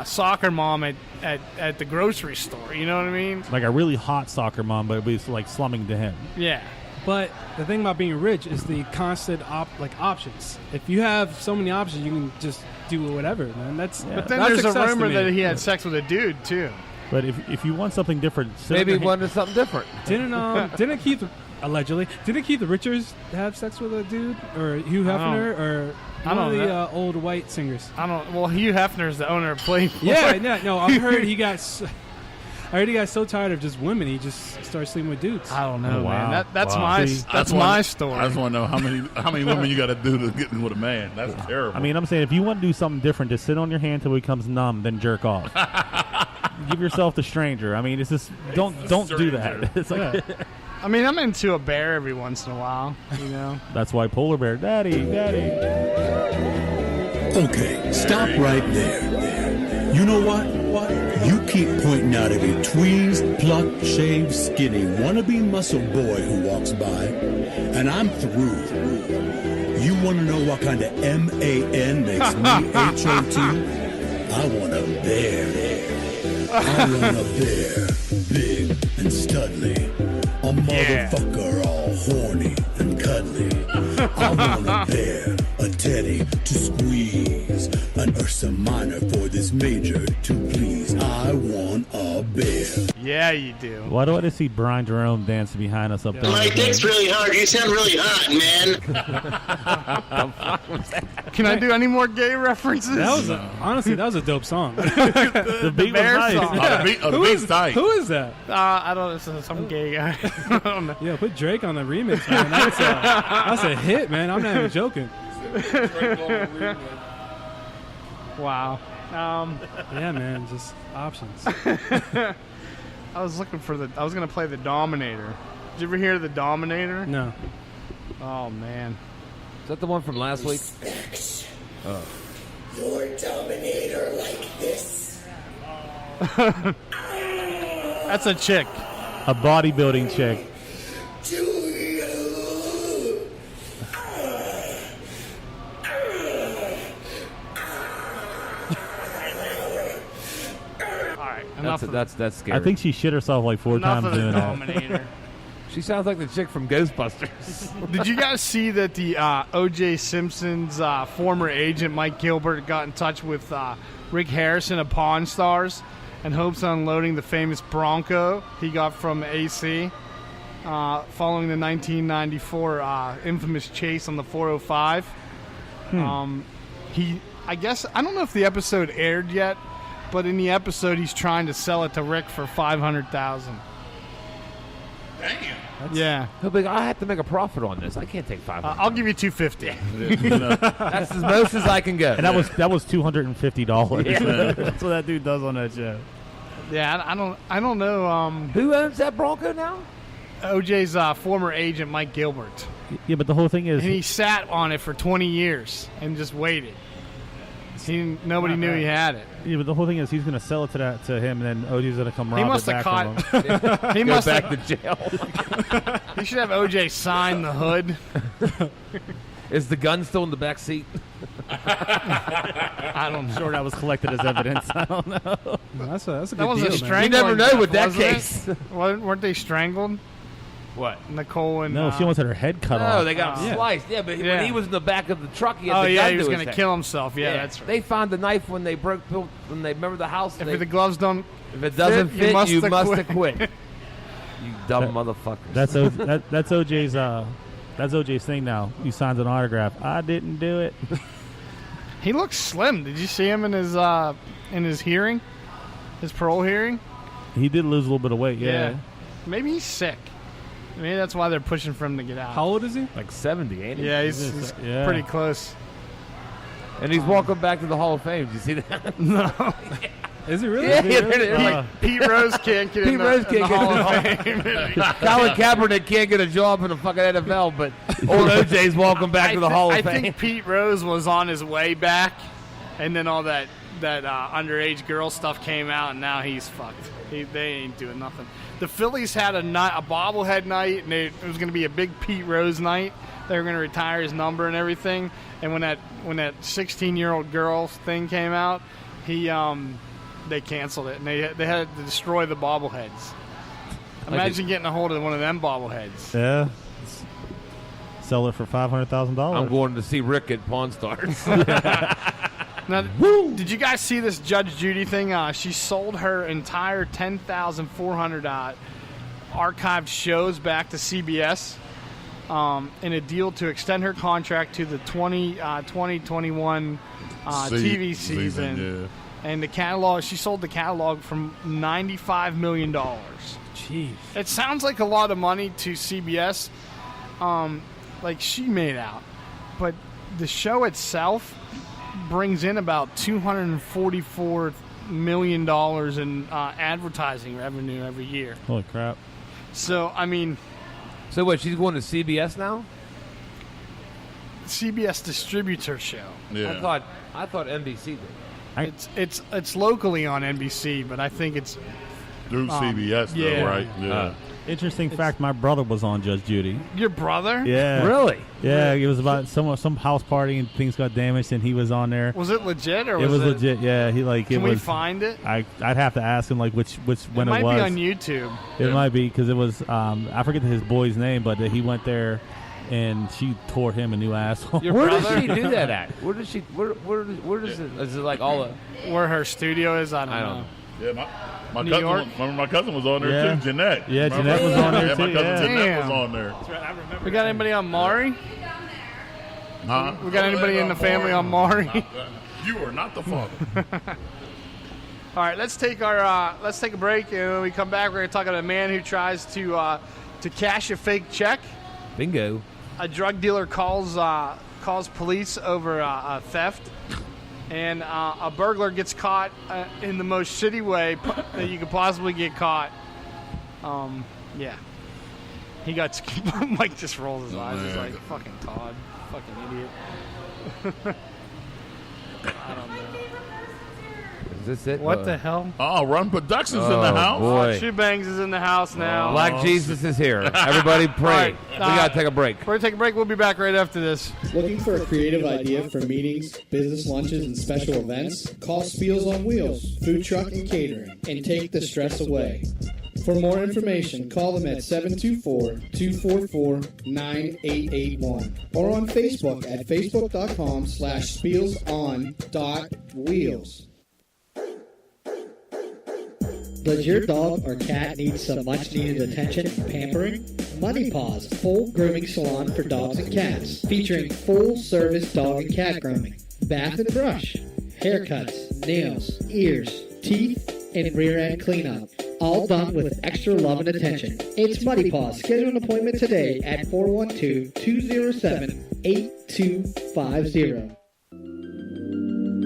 soccer mom at the grocery store. You know what I mean? Like a really hot soccer mom, but it was like slumming to him. Yeah. But the thing about being rich is the constant options. If you have so many options, you can just do whatever, man. But then there's a rumor that he had sex with a dude too. But if you want something different, maybe he wanted something different. Didn't Keith allegedly? Didn't Keith Richards have sex with a dude, or Hugh Hefner, or one of the old white singers? I don't. Well, Hugh Hefner is the owner of Playboy. No. I heard he got so tired of just women, he just started sleeping with dudes. I don't know, man. That's my story. I just want to know how many women you got to do to get in with a man. That's terrible. I mean, I'm saying if you want to do something different, just sit on your hand till it becomes numb, then jerk off. Give yourself to stranger. I mean, it's just don't do that. It's like. I mean, I'm into a bear every once in a while, you know. That's why polar bear, daddy. Okay, stop right there. You know what? You keep pointing out every tweezed, plucked, shaved, skinny, wannabe muscle boy who walks by, and I'm through. You want to know what kind of M-A-N makes me H-O-T? I want a bear. I want a bear, big and studly. A motherfucker all horny and cuddly. I want a bear, a teddy to squeeze, an Ursa Minor for this major to please. I want a bear. Yeah, you do. Why do I just see Brian Jerome dancing behind us up there? My dick's really hard. You sound really hot, man. Can I do any more gay references? Honestly, that was a dope song. The beat was nice. The beat's tight. Who is that? I don't know. Some gay guy. I don't know. Yeah, put Drake on the remix, man. That's a hit, man. I'm not even joking. Wow. Yeah, man. Just options. I was looking for I was gonna play the Dominator. Did you ever hear the Dominator? No. Oh man. Is that the one from last week? Oh. Your Dominator like this. That's a chick. A bodybuilding chick. Do you? All right. That's scary. I think she shit herself like 4 times doing that. She sounds like the chick from Ghostbusters. Did you guys see that the O.J. Simpson's former agent, Mike Gilbert, got in touch with Rick Harrison of Pawn Stars in hopes of unloading the famous Bronco he got from AC following the 1994 infamous chase on the 405? I guess, I don't know if the episode aired yet, but in the episode he's trying to sell it to Rick for $500,000. Damn. Yeah. He'll be like, I have to make a profit on this. I can't take $500. I'll give you $250. That's as most as I can go. And that was $250. Yeah. That's what that dude does on that show. Yeah, I don't know. Who owns that Bronco now? OJ's former agent, Mike Gilbert. Yeah, but the whole thing is... And he sat on it for 20 years and just waited. Nobody knew he had it. Yeah, but the whole thing is he's going to sell it to him, and then OJ's going to come rob must it have back from him. He Go must back have, to jail. He should have OJ sign the hood. Is the gun still in the back seat? I don't know. I'm sure that was collected as evidence. I don't know. That's a That good was deal, a man. strangling. You never know death, with that wasn't it? case. Weren't they strangled? What? Nicole and... No, she almost had her head cut off. No, they got him sliced. Yeah, but Yeah. when he was in the back of the truck, he had Oh, the yeah, gun he was to going his to head. kill himself. Yeah, that's right. They found the knife when they remember the house. If the gloves don't If it doesn't fit, you must have have quit. You dumb motherfuckers. That's OJ's. That's OJ's thing now. He signs an autograph. I didn't do it. He looks slim. Did you see him in his hearing? His parole hearing? He did lose a little bit of weight. Yeah. Maybe he's sick. Maybe that's why they're pushing for him to get out. How old is he? Like 70, ain't he? Yeah, he's Yeah. pretty close. And he's walking back to the Hall of Fame. Did you see that? No. Is he really? Yeah, yeah, Pete Rose can't get in the Hall of Fame. Colin Kaepernick can't get a job in the fucking NFL, but old OJ's walking back to the Hall of I Fame. think Pete Rose was on his way back, and then all that underage girl stuff came out, and now he's fucked. They ain't doing nothing. The Phillies had a bobblehead night, and it was going to be a big Pete Rose night. They were going to retire his number and everything. And when that 16-year-old girl thing came out, they canceled it, and they had to destroy the bobbleheads. Imagine getting a hold of one of them bobbleheads. Yeah. Sell it for $500,000. I'm going to see Rick at Pawn Stars. Now, did you guys see this Judge Judy thing? She sold her entire 10,400 archived shows back to CBS in a deal to extend her contract to the 2021 TV season. Yeah. And the catalog, she sold the catalog for $95 million. Jeez. It sounds like a lot of money to CBS, like she made out. But the show itself brings in about $244 million in advertising revenue every year. Holy crap. So, I mean... So what, she's going to CBS now? CBS distributes her show. Yeah. I thought NBC did. It's locally on NBC, but I think it's... Through CBS, yeah. though, right? Yeah. Interesting fact, my brother was on Judge Judy. Your brother? Yeah. Really? Yeah, it was about some house party and things got damaged, and he was on there. Was it legit or It was legit. Yeah, Can we find it? I'd have to ask him like when it was. It might be on YouTube. It might be because it was. I forget his boy's name, but he went there, and she tore him a new asshole. Where does she do that at? Where does she? Where does it? Is it like all? Where her studio is? I don't know. Yeah, my New cousin. York? My cousin was on there too. Jeanette. Yeah, Remember? Jeanette was on there yeah, too. my cousin Jeanette Damn. was on there. I remember. We got anybody on Maury? Huh? We got anybody in the family on Maury? You are not the father. All right, let's take a break, and when we come back, we're going to talk about a man who tries to cash a fake check. Bingo. A drug dealer calls police over a theft, and a burglar gets caught in the most shitty way that you could possibly get caught. Yeah. He got... Mike just rolls his eyes. He's like, fucking Todd. Fucking idiot. I don't know. Is this it? What the hell? Oh, Run Productions in the house. Boy. Shoebangs is in the house now. Black Jesus is here. Everybody pray. Right, We got to take a break. We're going to take a break. We'll be back right after this. Looking for a creative idea for meetings, business lunches, and special events? Call Spiels on Wheels, Food Truck and Catering, and take the stress away. For more information, call them at 724-244-9881 or on Facebook at facebook.com/spielson.wheels. Does your dog or cat need some much-needed attention and pampering? Muddy Paws, full grooming salon for dogs and cats, featuring full-service dog and cat grooming, bath and brush, haircuts, nails, ears, teeth, and rear-end cleanup. All done with extra love and attention. It's Muddy Paws. Schedule an appointment today at 412-207-8250.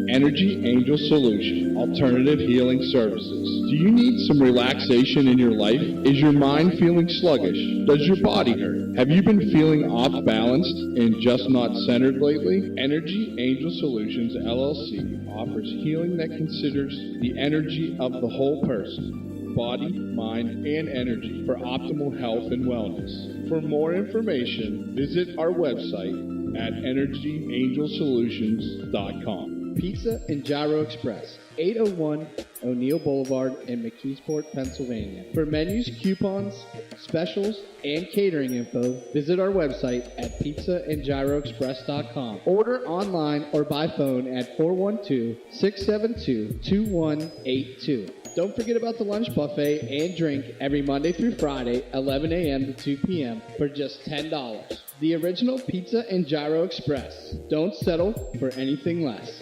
Energy Angel Solution, Alternative Healing Services. Do you need some relaxation in your life? Is your mind feeling sluggish? Does your body hurt? Have you been feeling off balance and just not centered lately? Energy Angel Solutions LLC offers healing that considers the energy of the whole person, body, mind, and energy for optimal health and wellness. For more information, visit our website at energyangelsolutions.com. Pizza and Gyro Express, 801 O'Neill Boulevard in McKeesport, Pennsylvania. For menus, coupons, specials, and catering info, visit our website at pizzaandgyroexpress.com. Order online or by phone at 412-672-2182. Don't forget about the lunch buffet and drink every Monday through Friday, 11 a.m. to 2 p.m. for just $10. The original Pizza and Gyro Express. Don't settle for anything less.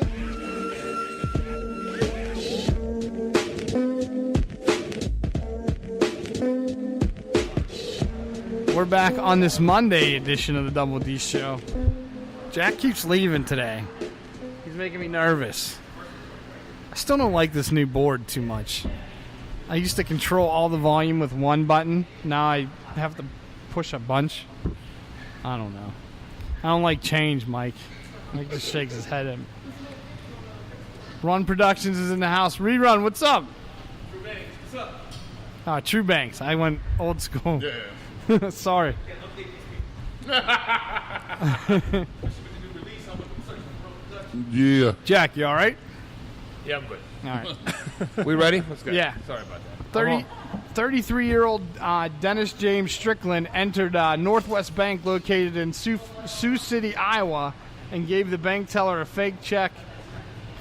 We're back on this Monday edition of the Double D Show. Jack keeps leaving today. He's making me nervous. I still don't like this new board too much. I used to control all the volume with one button. Now I have to push a bunch. I don't know. I don't like change, Mike. Mike just shakes his head at me. Run Productions is in the house. Rerun, what's up? True Banks, what's up? True Banks. I went old school. Yeah. Sorry. Yeah. Jack, you all right? Yeah, I'm good. All right. We ready? Let's go. Yeah. Sorry about that. 33-year-old Dennis James Strickland entered Northwest Bank located in Sioux City, Iowa, and gave the bank teller a fake check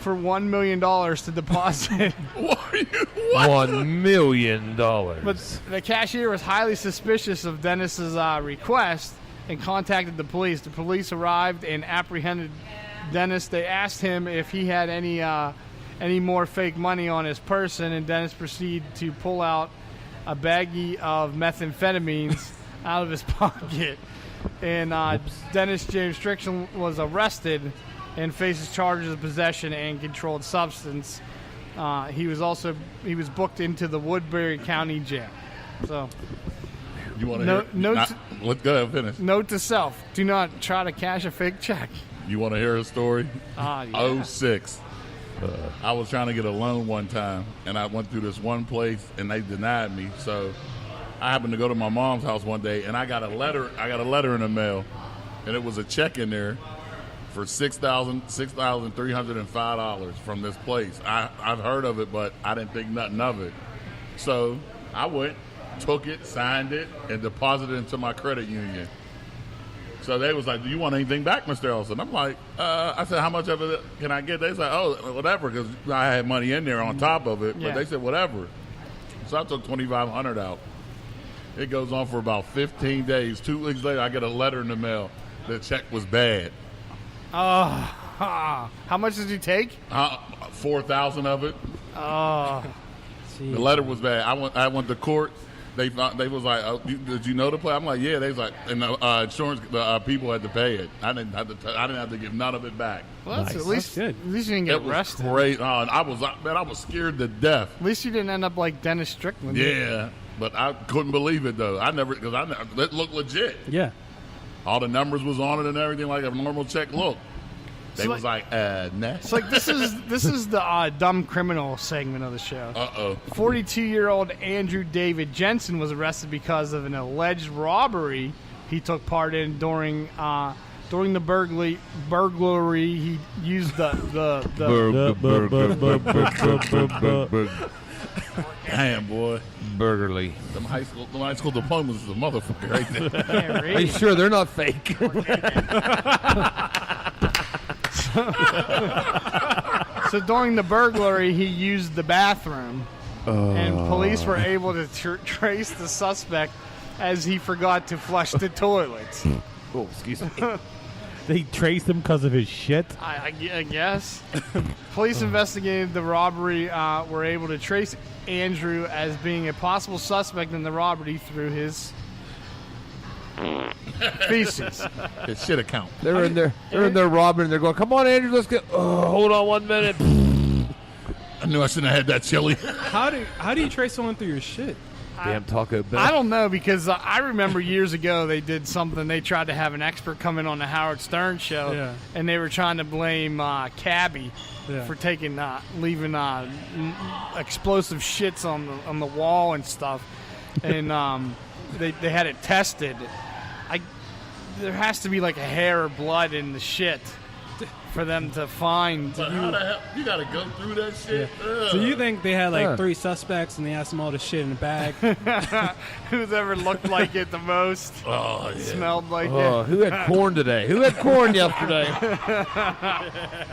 for $1 million to deposit. $1 million. But the cashier was highly suspicious of Dennis's request and contacted the police. The police arrived and apprehended Dennis. They asked him if he had any more fake money on his person, and Dennis proceeded to pull out a baggie of methamphetamines out of his pocket. And Dennis James Strickland was arrested and faces charges of possession and controlled substance. He was booked into the Woodbury County Jail. So, you want to let's go ahead and finish. Note to self: do not try to cash a fake check. You want to hear a story? Yeah. 06. I was trying to get a loan one time, and I went through this one place, and they denied me. So I happened to go to my mom's house one day, and I got a letter in the mail, and it was a check in there for $6,305 from this place. I've heard of it, but I didn't think nothing of it. So I went, took it, signed it, and deposited it into my credit union. So they was like, do you want anything back, Mr. Ellison? I'm like, I said, how much of it can I get? They was like, oh, whatever, because I had money in there on top of it. But Yeah. they said, whatever. So I took $2,500 out. It goes on for about 15 days. 2 weeks later, I get a letter in the mail. The check was bad. How much did you take? 4,000 of it. Oh, the letter was bad. I went to court. They was like, oh, did you know the play? I'm like, yeah. They was like, and the insurance people had to pay it. I didn't have to give none of it back. Well, that's at least good. At least you didn't get arrested. Great. I was scared to death. At least you didn't end up like Dennis Strickland. Yeah, but I couldn't believe it though. It looked legit. Yeah. All the numbers was on it and everything like a normal check looked. They was like, nah. It's like this is the dumb criminal segment of the show. 42-year-old Andrew David Jensen was arrested because of an alleged robbery he took part in during the burglary. He used the Damn, boy. Burgerly. Them high school diplomas is a motherfucker right there. Are you sure they're not fake? So during the burglary, he used the bathroom, and police were able to trace the suspect as he forgot to flush the toilets. Oh, excuse me. They traced him because of his shit? I guess. Police investigated the robbery, were able to trace Andrew as being a possible suspect in the robbery through his feces. His shit account. They're in there robbing, and they're going, come on, Andrew, let's get... hold on 1 minute. I knew I shouldn't have had that chili. How do you trace someone through your shit? Damn Taco Bell. I don't know, because I remember years ago they did something. They tried to have an expert come in on the Howard Stern show, and they were trying to blame Cabby for leaving explosive shits on the wall and stuff, and they had it tested. There has to be like a hair or blood in the shit for them to find. But how the hell you gotta go through that shit? Yeah. So you think they had like 3 suspects and they asked them all the shit in the bag? Who's ever looked like it the most? Oh, yeah. Smelled like it. Who had corn today? Who had corn yesterday?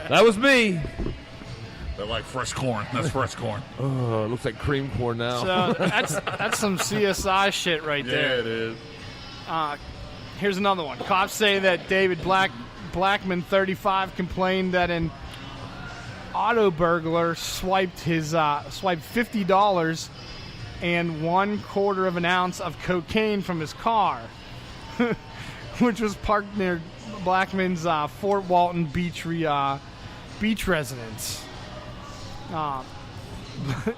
That was me. They're like fresh corn. That's fresh corn. Oh, it looks like cream corn now. So that's some CSI shit right there. Yeah, it is. Here's another one. Cops say that David Blackman, 35, complained that an auto burglar swiped $50 and 1/4 of an ounce of cocaine from his car, which was parked near Blackman's Fort Walton beach residence.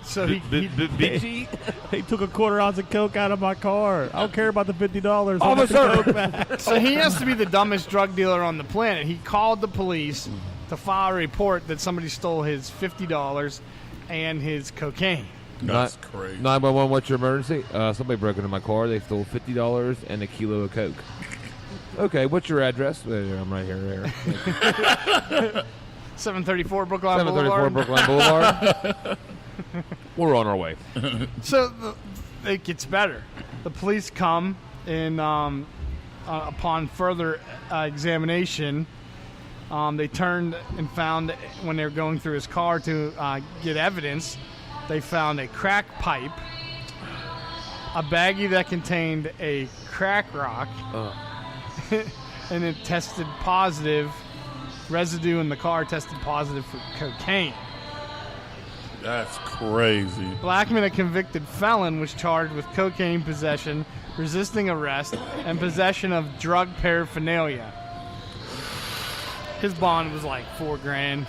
So he took a 1/4 ounce of coke out of my car. I don't care about the $50. So he has to be the dumbest drug dealer on the planet. He called the police to file a report that somebody stole his $50 and his cocaine. That's crazy. 911, what's your emergency? Somebody broke into my car. They stole $50 and a kilo of coke. Okay, what's your address? I'm right here. 734 Brookline 734 Boulevard. Brookline Boulevard. We're on our way. So it gets better. The police come and upon further examination, they turned and found, when they were going through his car to get evidence, they found a crack pipe, a baggie that contained a crack rock, and it tested positive. Residue in the car tested positive for cocaine. That's crazy. Blackman, a convicted felon, was charged with cocaine possession, resisting arrest, and possession of drug paraphernalia. His bond was like $4,000.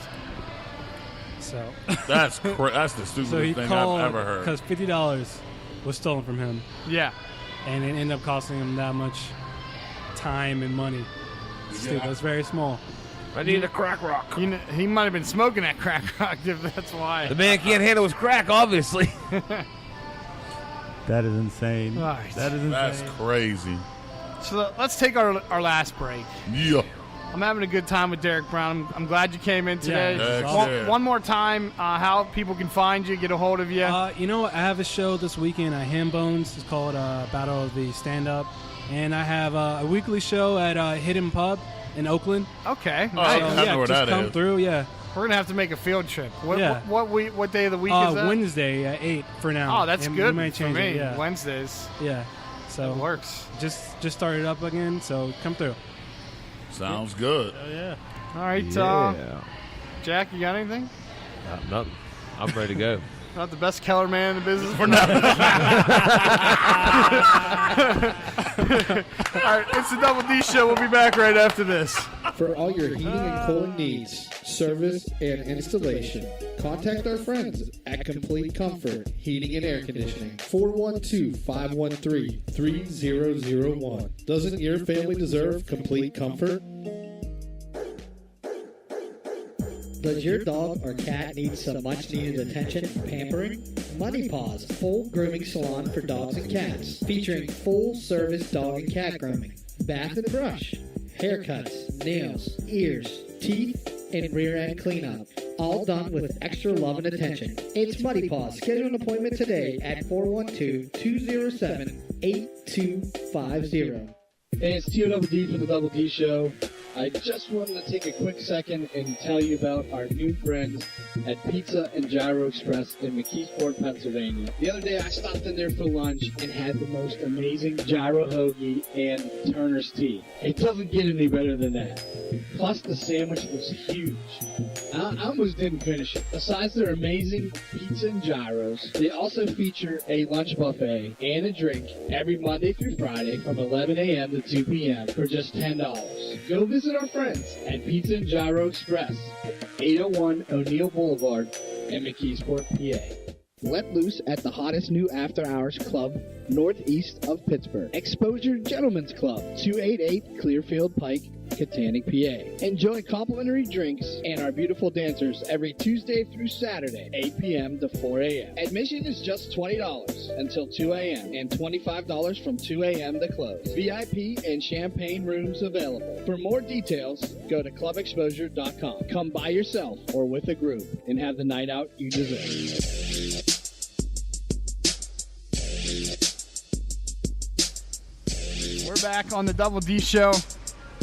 So that's the stupidest thing I've ever heard. Because $50 was stolen from him. Yeah, and it ended up costing him that much time and money. Stupid. It's very small. I need a crack rock. He might have been smoking that crack rock, if that's why. The man can't handle his crack, obviously. That is insane. Right. That is insane. That's crazy. So let's take our last break. Yeah. I'm having a good time with Deric Brown. I'm glad you came in today. Yeah, one more time, how people can find you, get a hold of you. I have a show this weekend at Ham Bones. It's called Battle of the Stand-Up. And I have a weekly show at Hidden Pub in Oakland. Okay. Oh, I know where that is. Come through, yeah. We're gonna have to make a field trip. What day of the week is that? Wednesday at 8 for now. Oh, that's and good we may for change me. it, yeah. Wednesdays. Yeah. So it works. Just started up again, so come through. Sounds good. Oh yeah. All right, Jack, you got anything? Nothing. I'm ready to go. Not the best Keller man in the business for nothing. All right, it's the Double D Show. We'll be back right after this. For all your heating and cooling needs, service, and installation, contact our friends at Complete Comfort Heating and Air Conditioning. 412-513-3001. Doesn't your family deserve complete comfort? Does your dog or cat need some much-needed attention and pampering? Money Paws, full grooming salon for dogs and cats, featuring full-service dog and cat grooming, bath and brush, haircuts, nails, ears, teeth, and rear end cleanup. all done with extra love and attention. It's Muddy Paws. Schedule an appointment today at 412-207-8250. Hey, it's TOWD from the Double D Show. I just wanted to take a quick second and tell you about our new friends at Pizza and Gyro Express in McKeesport, Pennsylvania. The other day I stopped in there for lunch and had the most amazing gyro hoagie and Turner's tea. It doesn't get any better than that. Plus the sandwich was huge. I almost didn't finish it. Besides their amazing pizza and gyros, they also feature a lunch buffet and a drink every Monday through Friday from 11 a.m. to 2 p.m. for just $10. Go visit our friends at Pizza and Gyro Express, 801 O'Neill Boulevard in McKeesport, PA. Let loose at the hottest new after-hours club northeast of Pittsburgh. Exposure Gentlemen's Club, 288 Clearfield Pike, Katanning, PA. Enjoy complimentary drinks and our beautiful dancers every Tuesday through Saturday, 8 p.m. to 4 a.m. Admission is just $20 until 2 a.m. and $25 from 2 a.m. to close. VIP and champagne rooms available. For more details, go to clubexposure.com. Come by yourself or with a group and have the night out you deserve. We're back on the Double D Show.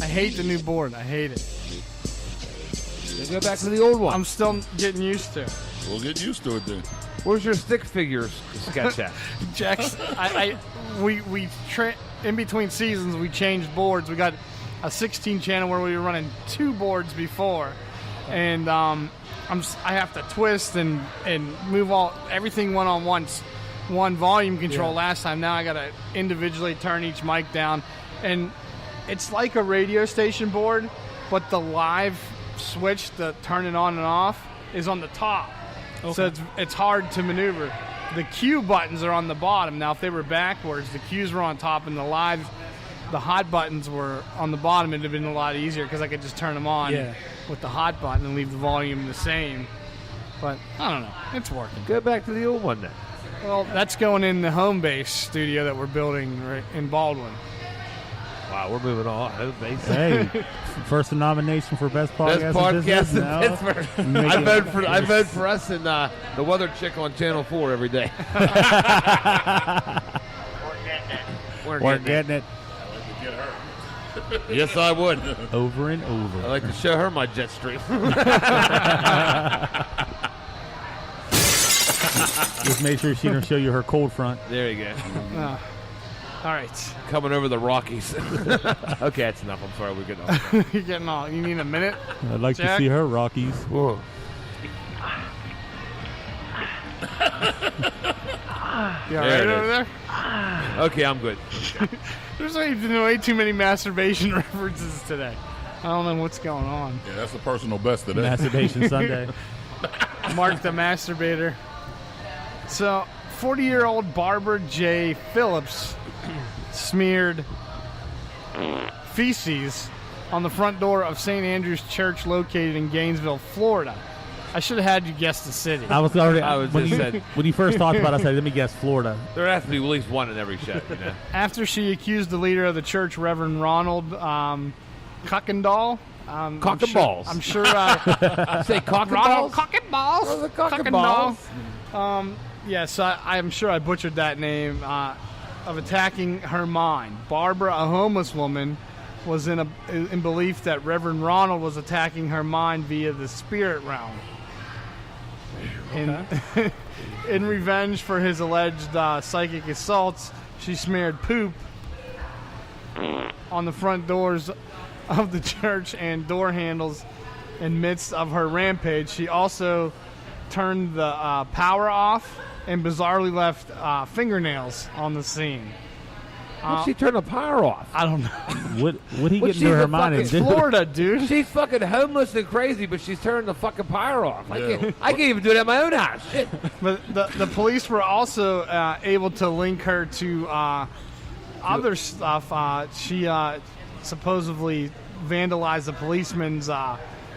I hate the new board. I hate it. Then go back to the old one. I'm still getting used to it. We'll get used to it then. Where's your stick figures sketch at? Jax, in between seasons, we changed boards. We got a 16 channel where we were running 2 boards before, and I have to twist and move everything went on one volume control last time. Now I got to individually turn each mic down, and it's like a radio station board, but the live switch to turn it on and off is on the top. Okay. So it's hard to maneuver. The cue buttons are on the bottom. Now, if they were backwards, the cues were on top and the hot buttons were on the bottom. It would have been a lot easier because I could just turn them on with the hot button and leave the volume the same. But I don't know. It's working. Go back to the old one then. Well, that's going in the home base studio that we're building right in Baldwin. Wow, we're moving on. Home base. Hey, first nomination for best podcast, in Pittsburgh. I vote for us and the weather chick on Channel 4 every day. We're getting it. Yes, I would. Over and over. I'd like to show her my jet stream. Just make sure she don't show you her cold front. There you go. All right. Coming over the Rockies. Okay, that's enough. I'm sorry. We're getting off. You're getting off. You need a minute? I'd like Jack? to see her Rockies. Whoa. You all right over there? Okay, I'm good. There's way too many masturbation references today. I don't know what's going on. Yeah, that's the personal best today. Masturbation Sunday. Mark the masturbator. So, 40-year-old Barbara J. Phillips smeared feces on the front door of St. Andrew's Church located in Gainesville, Florida. I should have had you guess the city. When you first talked about it, I said, let me guess Florida. There has to be at least one in every show. You know? After she accused the leader of the church, Reverend Ronald Kuykendall. Cock and balls. I'm sure. Say cock and Ronald balls? Cock and balls. Oh, the cock and balls. Yes, I'm sure I butchered that name. Of attacking her mind. Barbara, a homeless woman, was in belief that Reverend Ronald was attacking her mind via the spirit realm. Okay. In revenge for his alleged psychic assaults, she smeared poop on the front doors of the church and door handles in midst of her rampage. She also turned the power off and bizarrely left fingernails on the scene. What'd she turn the power off? I don't know. What he get into her mind? It's Florida, dude. She's fucking homeless and crazy, but she's turning the fucking power off. Yeah. I can't even do that in my own house. Shit. But the police were also able to link her to other stuff. She supposedly vandalized a policeman's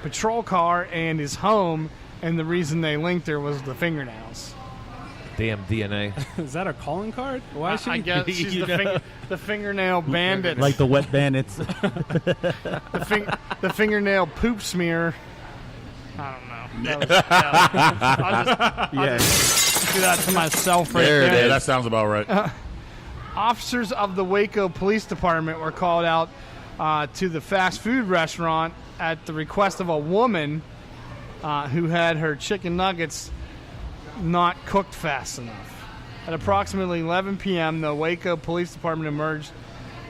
patrol car and his home, and the reason they linked her was the fingernails. Damn DNA. Is that a calling card? Why should I guess she's the fingernail bandit. Like the wet bandits. the fingernail poop smear. I don't know. I'll just do that to myself right there. There, that sounds about right. Officers of the Waco Police Department were called out to the fast food restaurant at the request of a woman who had her chicken nuggets not cooked fast enough. At approximately 11 p.m., the Waco Police Department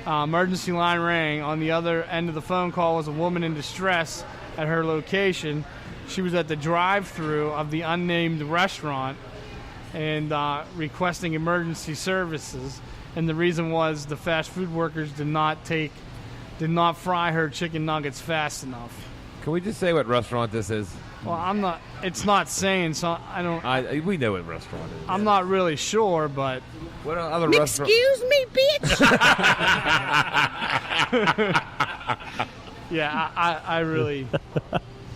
emergency line rang. On the other end of the phone call was a woman in distress at her location. She was at the drive-thru of the unnamed restaurant and requesting emergency services. And the reason was the fast food workers did not fry her chicken nuggets fast enough. Can we just say what restaurant this is? Well, it's not saying, so I don't. We know what restaurant it is. I'm not really sure, but. What other restaurant? Excuse me, bitch. Yeah, I really.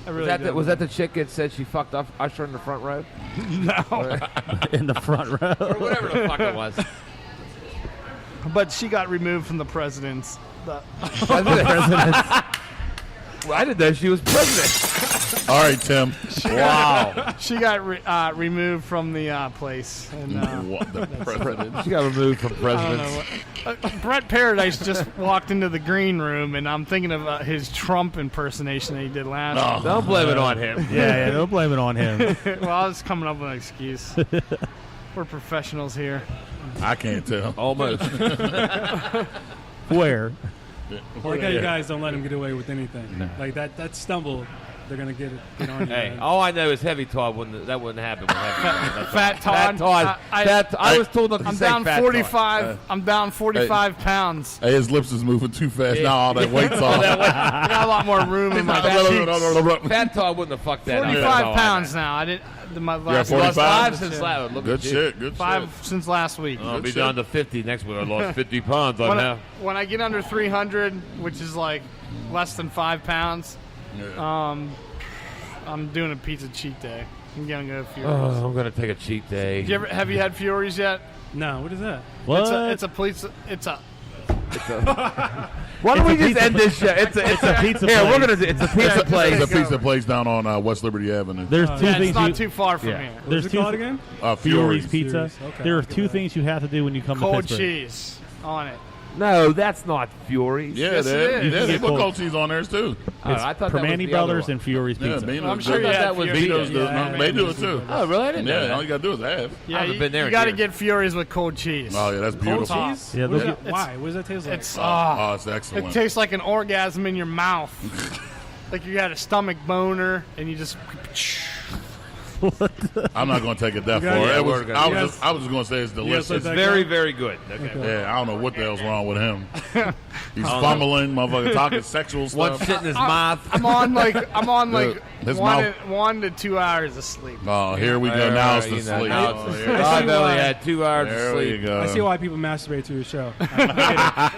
Was that the chick that said she fucked up Usher in the front row? No. In the front row. Or whatever the fuck it was. But she got removed from the president's. I didn't know she was president. All right, Tim. Wow. She got removed from the place. And, what the president? She got removed from presidents. Brett Paradise just walked into the green room, and I'm thinking of his Trump impersonation that he did last. Don't blame it on him. Yeah, don't blame it on him. Well, I was coming up with an excuse. We're professionals here. I can't tell. Almost. Where? Like how you guys don't let him get away with anything. No. Like that stumble, they're gonna get on you. Hey, man. all I know is Heavy Todd wouldn't happen. Fat Todd. I was told not to I'm say down Fat 45. Todd. I'm down 45 pounds. Hey, his lips is moving too fast. Now all that weight's off. I got a lot more room in my cheeks. Fat Todd wouldn't have fucked that 45 pounds now. I didn't. My last 45 since last. Good shit. Good 5 shit. since last week. I'll be down to 50 next week. I lost 50 pounds on now. When I get under 300, which is like less than 5 pounds, I'm doing a pizza cheat day. I'm gonna go Fury's. I'm gonna take a cheat day. Have you had Fury's yet? No. What is that? What? It's a police. Why don't we just end this show? It's a pizza place. We're gonna. It's a pizza place. It's a pizza place down on West Liberty Avenue. There's two things. It's not too far from here. What's it called again? Fury's Pizza. Okay, There are two things you have to do when you come to Cold Pittsburgh. cheese on it. No, that's not Fury's. Yeah, Yes, it is. they get put cold. cold cheese on theirs too. It's I thought that was Permane the Brothers other and Fury's Yeah, Pizza. Beano's I'm sure does you that. have Beano's Fury's. does. Yeah, They do it too. Oh, really? I didn't know Yeah, that. all you gotta do is have. Yeah, haven't been there you in got to years. get Fury's with cold cheese. Oh yeah, that's beautiful. Cold Cheese? Yeah, What those is are- that- why? What does that taste like? It's It's excellent. it tastes like an orgasm in your mouth. Like you had a stomach boner and you just. I'm not gonna take it that You far. guys- I was just gonna say it's delicious. like that Very, guy? very good. Okay. Yeah, I don't know what the hell's wrong with him. He's fumbling, motherfucker, talking sexual One stuff. shit in his mouth. I'm on like His 1 to 2 hours of sleep. Oh, here we go. Now it's the sleep. Now Here I've only had 2 hours of there we sleep. go. I see why people masturbate to your show. I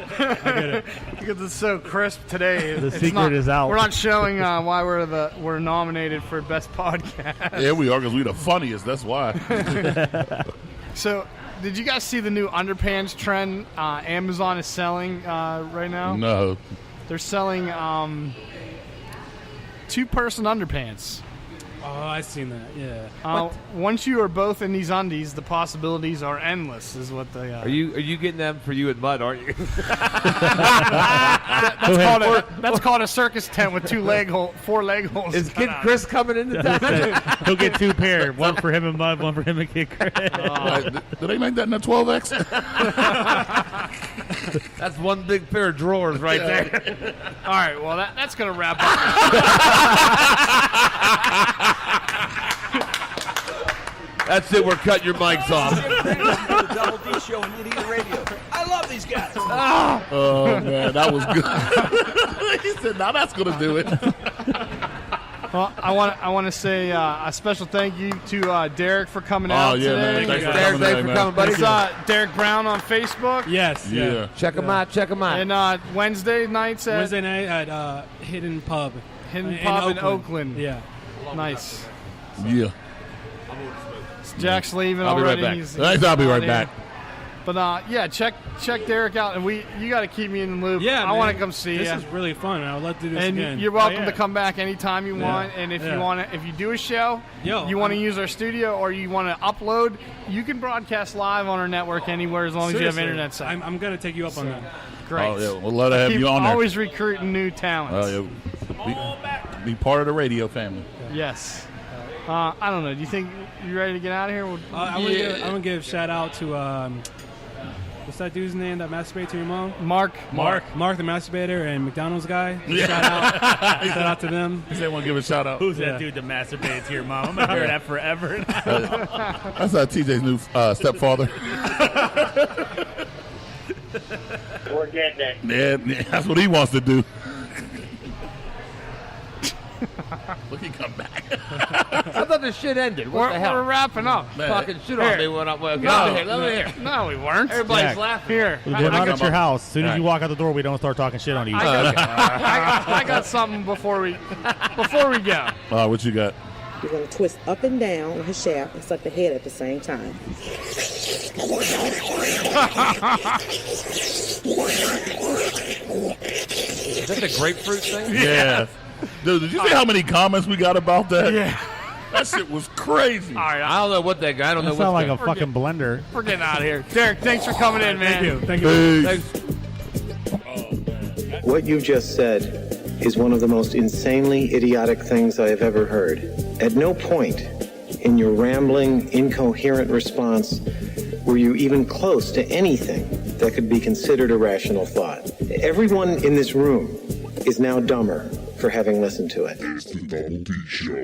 get it. Because it's so crisp today. The It's secret not- is out. We're not showing why we're nominated for best podcast. Yeah, we are because we the funniest. That's why. So, did you guys see the new underpants trend Amazon is selling right now? No. They're selling 2-person underpants. Oh, I've seen that. Yeah. Once you are both in these undies, the possibilities are endless. Is what they Are you getting them for you and Mud? Aren't you? That's called a circus tent with 4 leg holes. Is Kid Chris coming into town? He'll get 2 pair. One for him and Mud, one for him and Kid Chris. Did they make that in a 12X? That's one big pair of drawers right there. All right, well, that's going to wrap up. That's it. We're cutting your mics off. The Double D Show on Idiot Radio. I love these guys. Oh, man, that was good. He said, now that's going to do it. Well, I want to say a special thank you to Deric for coming out yeah, today. man. Thanks for Derek, coming thanks in, for man. coming, buddy. It's Derek Brown on Facebook. Yes. Yeah. Check them out. Check them out. And Wednesday nights at Wednesday night at Hidden Pub. Hidden Pub in Oakland. Yeah. Nice. Yeah. Jack's leaving I'll be right already. back. Thanks, I'll be right back. But yeah, check Deric out, and you got to keep me in the loop. Yeah, I want to come see you. This is really fun. I would love to do this and again. you're welcome to come back anytime you want. And if Yeah. if you do a show, you want to use our studio or you want to upload, you can broadcast live on our network anywhere as long as you have Seriously, internet site. I'm going to take you up on that. Great. Oh, yeah. We'd love to have Keep you on there. Always recruiting new talents. Be part of the radio family. Yes. I don't know. Do you think you're ready to get out of here? I'm going to give a shout out to what's that dude's name that masturbates to your mom? Mark the masturbator and McDonald's guy. Yeah. Shout out to them. He said, "Want to give a shout out." Who's that dude that masturbates to your mom? I'm gonna hear that forever. That's TJ's new stepfather. We're getting it. Yeah, that's what he wants to do. Look, he come back. I thought the shit ended. What the hell? We're wrapping up. Fucking shit on me when I get No. over here. Let me hear. No, we weren't. Everybody's Jack, laughing. Here. We're not at your house. As soon as you walk out the door, we don't start talking shit on you. I got something before we go. What you got? You're going to twist up and down on his shaft and suck the head at the same time. Is that the grapefruit thing? Yeah. Dude, did you see how many comments we got about that? Yeah. That shit was crazy. All right. I don't know what that guy. I don't know That what. sounds like a fucking blender. We're getting out of here. Deric, thanks for coming in, man. Thank you. Peace. Thanks. What you just said is one of the most insanely idiotic things I have ever heard. At no point in your rambling, incoherent response were you even close to anything that could be considered a rational thought. Everyone in this room is now dumber for having listened to it. It's the Double D Show.